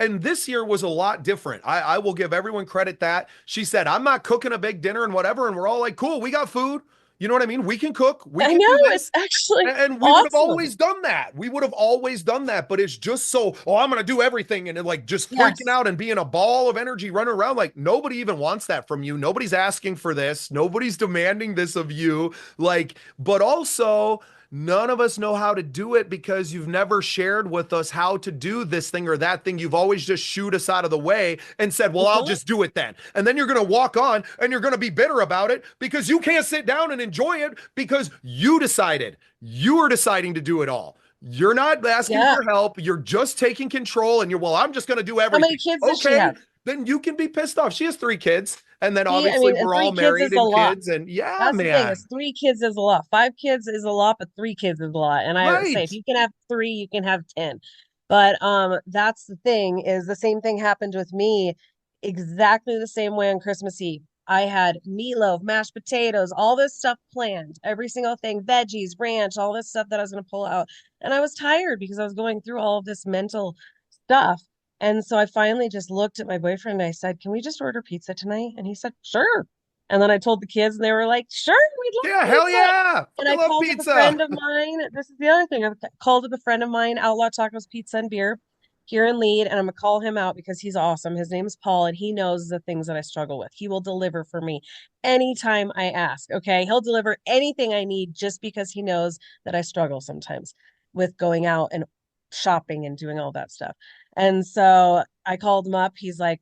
And this year was a lot different. I will give everyone credit that she said, I'm not cooking a big dinner and whatever. And we're all like, cool, we got food. You know what I mean? We can cook, we I can know do it's this. actually And we would have awesome. always done that. We would have always done that. But it's just so, oh, I'm going to do everything. And like just freaking Yes. out and being a ball of energy running around. Like nobody even wants that from you. Nobody's asking for this. Nobody's demanding this of you. Like, but also, None of us know how to do it because you've never shared with us how to do this thing or that thing. You've always just shooed us out of the way and said, well, I'll Mhm. just do it then. And then you're going to walk on and you're going to be bitter about it because you can't sit down and enjoy it because you decided. You are deciding to do it all. You're not asking Yeah. for help. You're just taking control and you're, well, I'm just going to do How many everything. kids does she Okay, have? then you can be pissed off. She has 3 kids. And then See, I obviously mean, and we're all three kids married is a and lot. kids. And yeah, That's the thing, man. is 3 kids is a lot. 5 kids is a lot, but 3 kids is a lot. And I say if Right. you can have three, you can have 10. But that's the thing, is the same thing happened with me exactly the same way on Christmas Eve. I had meatloaf, mashed potatoes, all this stuff planned, every single thing, veggies, ranch, all this stuff that I was going to pull out. And I was tired because I was going through all of this mental stuff. And so I finally just looked at my boyfriend and I said, "Can we just order pizza tonight?" And he said, "Sure." And then I told the kids, and they were like, "Sure, we'd love Yeah, hell pizza." yeah. And Fucking I love called up a pizza. friend of mine. This is the other thing. I called up a friend of mine, Outlaw Tacos Pizza and Beer here in Lead, and I'm gonna call him out because he's awesome. His name is Paul, and he knows the things that I struggle with. He will deliver for me anytime I ask. Okay. He'll deliver anything I need just because he knows that I struggle sometimes with going out and shopping and doing all that stuff. And so I called him up. He's like,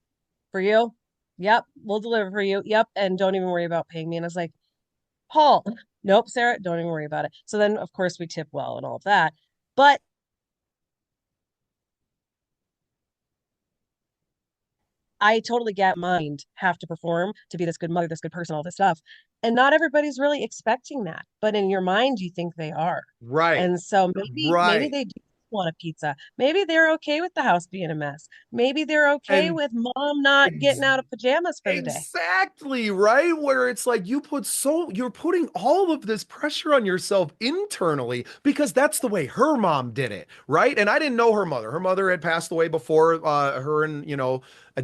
"For you? Yep, we'll deliver for you. Yep. And don't even worry about paying me." And I was like, "Paul, nope, Sarah, don't even worry about it." So then, of course, we tip well and all of that. But I totally get mind have to perform to be this good mother, this good person, all this stuff. And not everybody's really expecting that. But in your mind, you think they are. Right. And so maybe Right. they do want a pizza. Maybe they're okay with the house being a mess. Maybe they're okay And with mom not getting ex- out of pajamas for the day. exactly, right? Where it's like you're putting all of this pressure on yourself internally because that's the way her mom did it, right? And I didn't know her mother. Her mother had passed away before her and,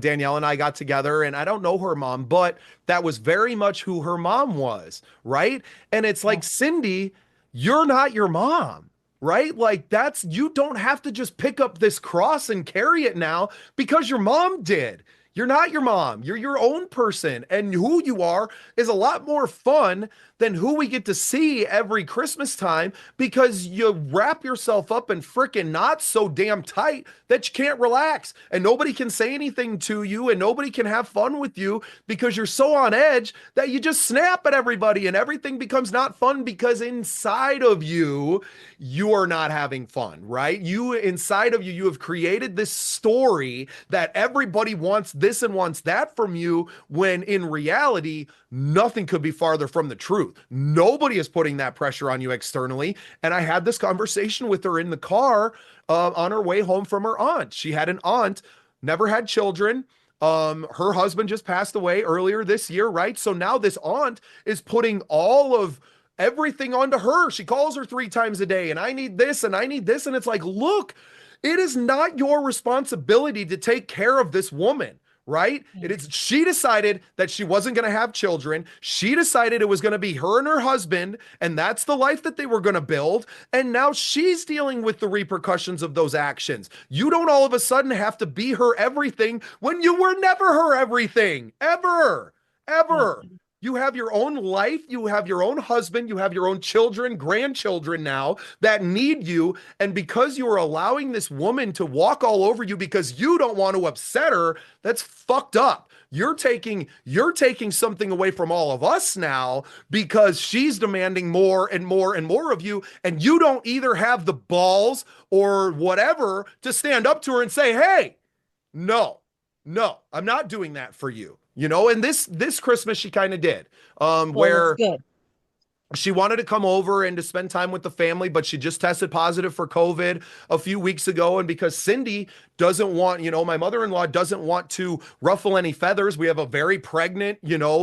Danielle and I got together, and I don't know her mom, but that was very much who her mom was, right? And it's Yeah. like, Cindy, you're not your mom. Right? Like you don't have to just pick up this cross and carry it now because your mom did. You're not your mom. You're your own person. And who you are is a lot more fun than who we get to see every Christmas time because you wrap yourself up in freaking knots so damn tight that you can't relax and nobody can say anything to you and nobody can have fun with you because you're so on edge that you just snap at everybody and everything becomes not fun because inside of you, you are not having fun, right? Inside of you, you have created this story that everybody wants this and wants that from you when in reality, nothing could be farther from the truth. Nobody is putting that pressure on you externally. And I had this conversation with her in the car on her way home from her aunt. She had an aunt, never had children. Her husband just passed away earlier this year, right? So now this aunt is putting all of everything onto her. She calls her 3 times a day, and I need this and I need this. And it's like, look, it is not your responsibility to take care of this woman, right? She decided that she wasn't going to have children. She decided it was going to be her and her husband, and that's the life that they were going to build. And now she's dealing with the repercussions of those actions. You don't all of a sudden have to be her everything when you were never her everything, ever, Yeah. ever. You have your own life. You have your own husband. You have your own children, grandchildren now that need you. And because you are allowing this woman to walk all over you because you don't want to upset her, that's fucked up. You're taking something away from all of us now because she's demanding more and more and more of you. And you don't either have the balls or whatever to stand up to her and say, hey, no, no, I'm not doing that for you. And this Christmas she kind of did. Well, that's Where good. she wanted to come over and to spend time with the family, but she just tested positive for COVID a few weeks ago. And because Cindy doesn't want, my mother-in-law doesn't want to ruffle any feathers. We have a very pregnant,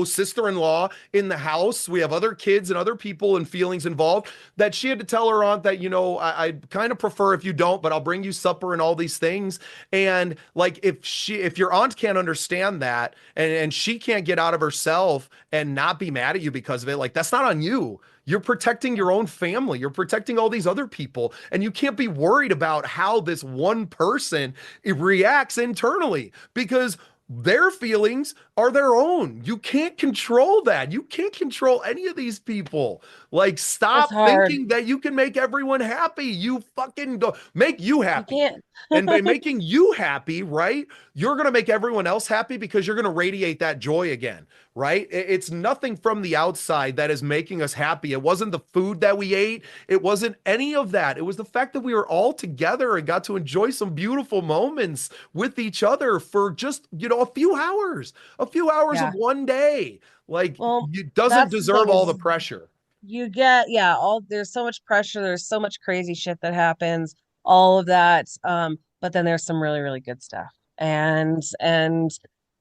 sister-in-law in the house. We have other kids and other people and feelings involved that she had to tell her aunt that, I kind of prefer if you don't, but I'll bring you supper and all these things. And like, if your aunt can't understand that and she can't get out of herself and not be mad at you because of it, like that's not on you. You're protecting your own family. You're protecting all these other people. And you can't be worried about how this one person reacts internally because their feelings are their own. You can't control that. You can't control any of these people. Like, It's stop hard. thinking that you can make everyone happy. You fucking go make you You happy. can't. And by making you happy, right, you're going to make everyone else happy because you're going to radiate that joy again, right? It's nothing from the outside that is making us happy. It wasn't the food that we ate. It wasn't any of that. It was the fact that we were all together and got to enjoy some beautiful moments with each other for just, a few hours of Yeah. one day. Like, Well, it doesn't that's the deserve thing all the is pressure. you get, yeah, all there's so much pressure, there's so much crazy shit that happens, all of that. But then there's some really, really good stuff. And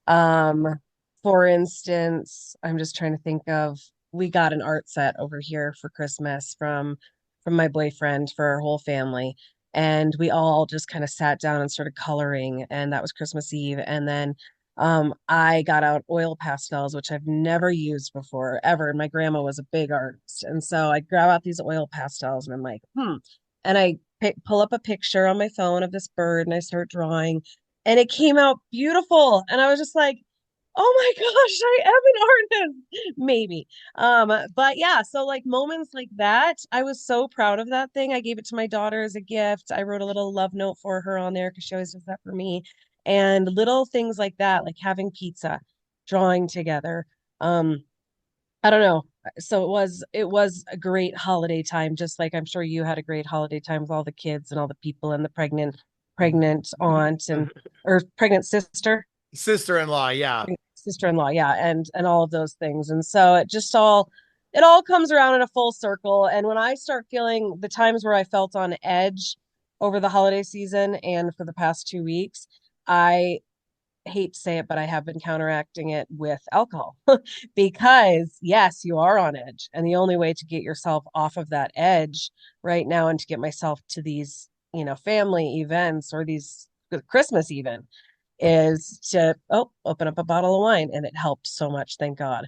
um, for instance, I'm just trying to think of we got an art set over here for Christmas from my boyfriend for our whole family. And we all just kind of sat down and started coloring, and that was Christmas Eve. And then I got out oil pastels, which I've never used before, ever. And my grandma was a big artist. And so I grab out these oil pastels and I'm like, hmm. And I pull up a picture on my phone of this bird and I start drawing. And it came out beautiful. And I was just like, oh my gosh, I am an artist. Maybe. But yeah, so like moments like that, I was so proud of that thing. I gave it to my daughter as a gift. I wrote a little love note for her on there because she always does that for me. And little things like that, like having pizza, drawing together. Um, I don't know. So it was a great holiday time, just like I'm sure you had a great holiday time with all the kids and all the people and the pregnant aunt and or pregnant Sister-in-law, yeah. sister-in-law, yeah, and all of those things. And so it all comes around in a full circle. And when I start feeling the times where I felt on edge over the holiday season and for the past 2 weeks, I hate to say it, but I have been counteracting it with alcohol because yes, you are on edge. And the only way to get yourself off of that edge right now and to get myself to these, family events or these Christmas even is to open up a bottle of wine, and it helped so much, thank God.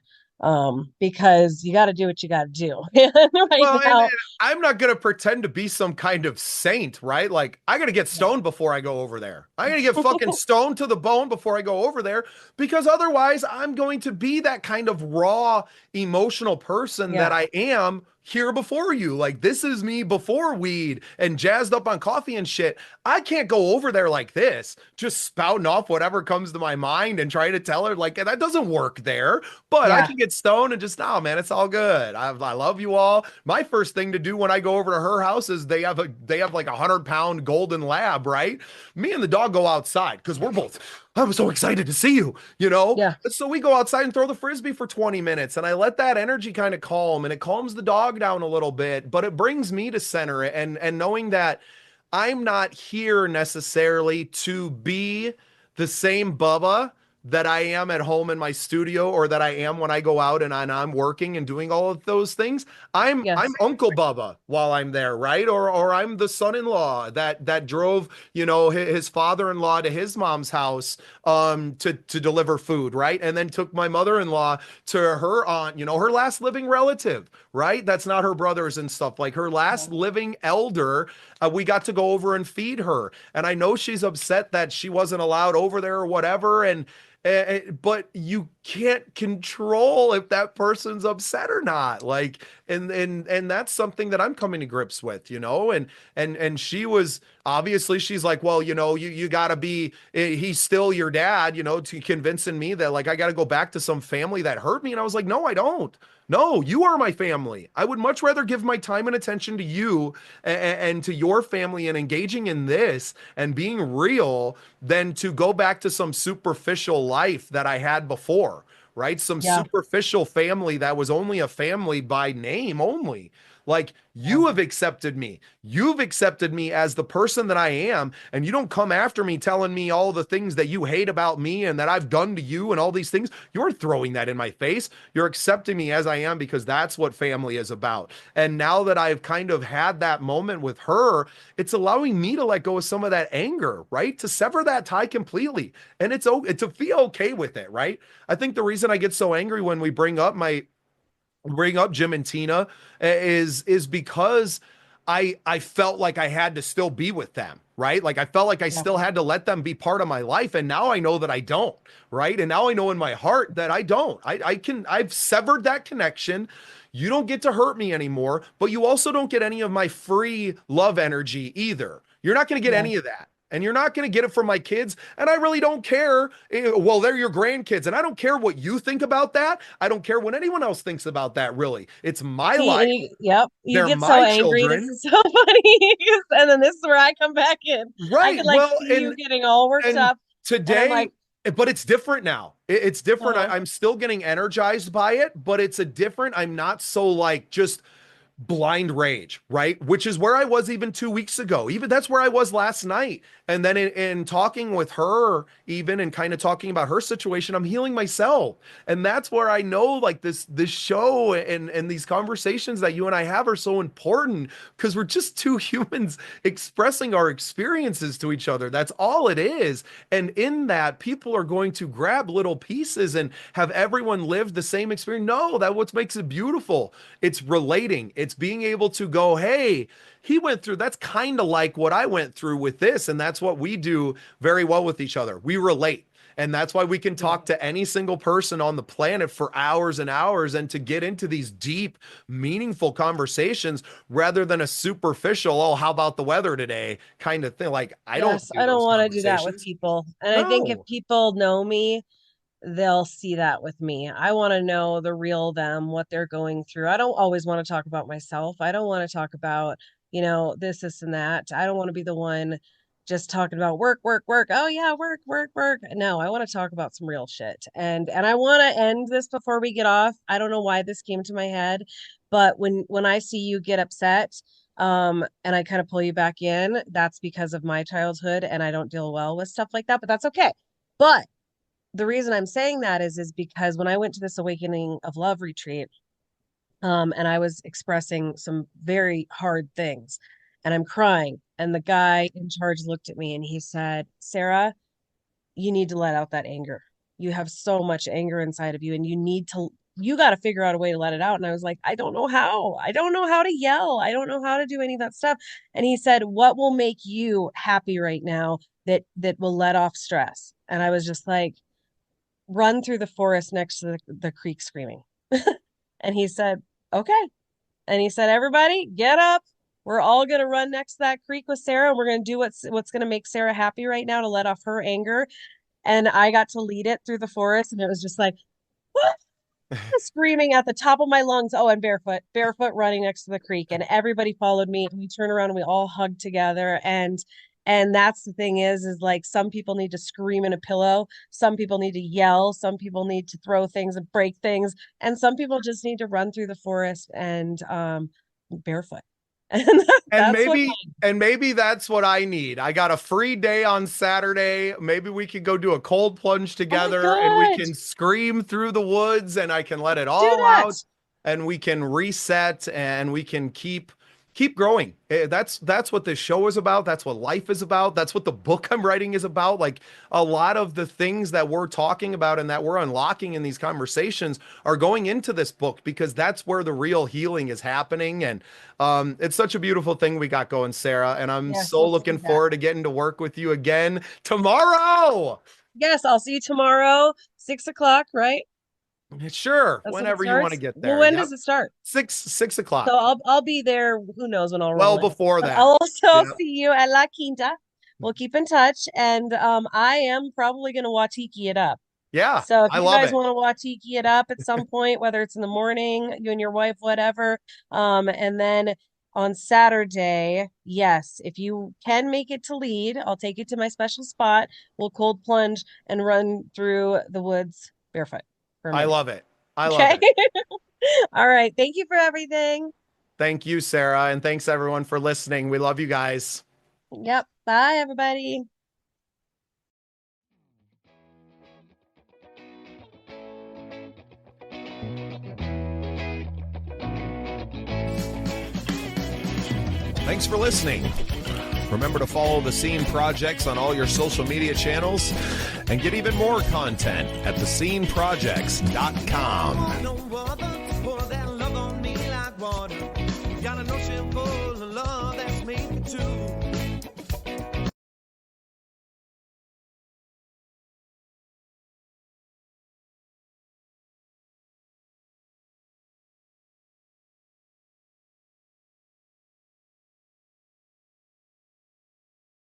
Because you got to do what you got to do right Well, and now. I'm not going to pretend to be some kind of saint, right? Like, I got to get Yeah. stoned before I go over there. I got to get fucking stoned to the bone before I go over there because otherwise I'm going to be that kind of raw, emotional person that Yeah. I am here before you. Like, this is me before weed and jazzed up on coffee and shit. I can't go over there like this, just spouting off whatever comes to my mind and trying to tell her, like, that doesn't work there. But I Yeah. can get stoned and just, no, man, it's all good. I love you all. My first thing to do when I go over to her house is they have like 100-pound golden lab, right? Me and the dog go outside because we're both. I'm so excited to see you, you know? Yeah. So we go outside and throw the frisbee for 20 minutes and I let that energy kind of calm and it calms the dog down a little bit, but it brings me to center and knowing that I'm not here necessarily to be the same Bubba that I am at home in my studio or that I am when I go out and I'm working and doing all of those things. I'm Yes. Uncle Bubba while I'm there, right? Or I'm the son-in-law that drove, his father-in-law to his mom's house to deliver food, right? And then took my mother-in-law to her aunt, her last living relative, right? That's not her brothers and stuff. Like her Yeah. last living elder, we got to go over and feed her. And I know she's upset that she wasn't allowed over there or whatever. But you can't control if that person's upset or not. Like, and that's something that I'm coming to grips with, and she was obviously she's like, well, you gotta be, he's still your dad, to convincing me that like I gotta go back to some family that hurt me. And I was like, no, I don't. No, you are my family. I would much rather give my time and attention to you and to your family and engaging in this and being real than to go back to some superficial life that I had before, right? Some Yeah. superficial family that was only a family by name only. Like, Yeah. you have accepted me. You've accepted me as the person that I am. And you don't come after me telling me all the things that you hate about me and that I've done to you and all these things. You're throwing that in my face. You're accepting me as I am because that's what family is about. And now that I've kind of had that moment with her, it's allowing me to let go of some of that anger, right? To sever that tie completely. And it's okay to feel okay with it, right? I think the reason I get so angry when we bring up Jim and Tina is because I felt like I had to still be with them. right? Like I felt like I Yeah. still had to let them be part of my life. And now I know that I don't, right? And now I know in my heart that I don't. I've severed that connection. You don't get to hurt me anymore, but you also don't get any of my free love energy either. You're not going to get Yeah. any of that. And you're not going to get it from my kids. And I really don't care. Well, they're your grandkids. And I don't care what you think about that. I don't care what anyone else thinks about that, really. It's my See, life. and yep, you They're get so my angry. This children. is so funny. And then this is where I come back in. I Right. could like Well, see you getting all worked and up. And I'm today, like, but it's different now. It's different. uh-huh. I'm still getting energized by it, but it's a different. I'm not so like just blind rage, right? Which is where I was even 2 weeks ago. Even that's where I was last night. And then in talking with her, even and kind of talking about her situation, I'm healing myself. And that's where I know like this show and these conversations that you and I have are so important because we're just two humans expressing our experiences to each other. That's all it is. And in that, people are going to grab little pieces and have everyone live the same experience. No, that's what makes it beautiful. It's relating. It's being able to go, hey, he went through, that's kind of like what I went through with this. And that's what we do very well with each other. We relate. And that's why we can Yeah. talk to any single person on the planet for hours and hours and to get into these deep, meaningful conversations rather than a superficial, oh, how about the weather today kind of thing. Like, I don't Yes, do I don't those want to do that with conversations. people. And I think if No. people know me, they'll see that with me. I want to know the real them, what they're going through. I don't always want to talk about myself. I don't want to talk about, this, and that. I don't want to be the one just talking about work, work, work. Oh yeah, work, work, work. No, I want to talk about some real shit. And I want to end this before we get off. I don't know why this came to my head, but when I see you get upset, and I kind of pull you back in, that's because of my childhood and I don't deal well with stuff like that, but that's okay. But the reason I'm saying that is because when I went to this Awakening of Love retreat, and I was expressing some very hard things, and I'm crying, and the guy in charge looked at me and he said, "Sarah, you need to let out that anger. You have so much anger inside of you, and you got to figure out a way to let it out." And I was like, I don't know how. I don't know how to yell. I don't know how to do any of that stuff. And he said, "What will make you happy right now that will let off stress?" And I was just like, "Run through the forest next to the creek screaming." And he said, "Okay." And he said, "Everybody, get up. We're all going to run next to that creek with Sarah. And we're going to do what's going to make Sarah happy right now to let off her anger." And I got to lead it through the forest. And it was just like, screaming at the top of my lungs. Oh, and barefoot running next to the creek. And everybody followed me. And we turned around and we all hugged together. And that's the thing is like some people need to scream in a pillow, some people need to yell, some people need to throw things and break things, and some people just need to run through the forest and barefoot. And And that's what maybe that's what I need. I got a free day on Saturday. Maybe we could go do a cold plunge oh my together and we God, can scream through the woods and I can let it do all that. out and we can reset and we can keep growing. That's what this show is about. That's what life is about. That's what the book I'm writing is about. Like a lot of the things that we're talking about and that we're unlocking in these conversations are going into this book because that's where the real healing is happening. And it's such a beautiful thing we got going, Sarah. And I'm Yes, so let's looking do that. forward to getting to work with you again tomorrow. Yes, I'll see you tomorrow, 6 o'clock, right? Sure, That's when it whenever you want to starts. get Well, there. when Yep. does it start? Six So o'clock. I'll be there. Who knows when I'll roll Well in. before But that. I'll also Yep. see you at La Quinta. We'll keep in touch, and I am probably going to Watiki it up. Yeah, So if I you love guys it. want to Watiki it up at some point, whether it's in the morning, you and your wife, whatever, and then on Saturday, yes, if you can make it to lead, I'll take you to my special spot. We'll cold plunge and run through the woods barefoot for a I minute. love it. I love Okay. it. All right. Thank you for everything. Thank you, Sarah, and thanks everyone for listening. We love you guys. Yep. Bye, everybody. Thanks for listening. Remember to follow the Scene Projects on all your social media channels and get even more content at thesceneprojects.com.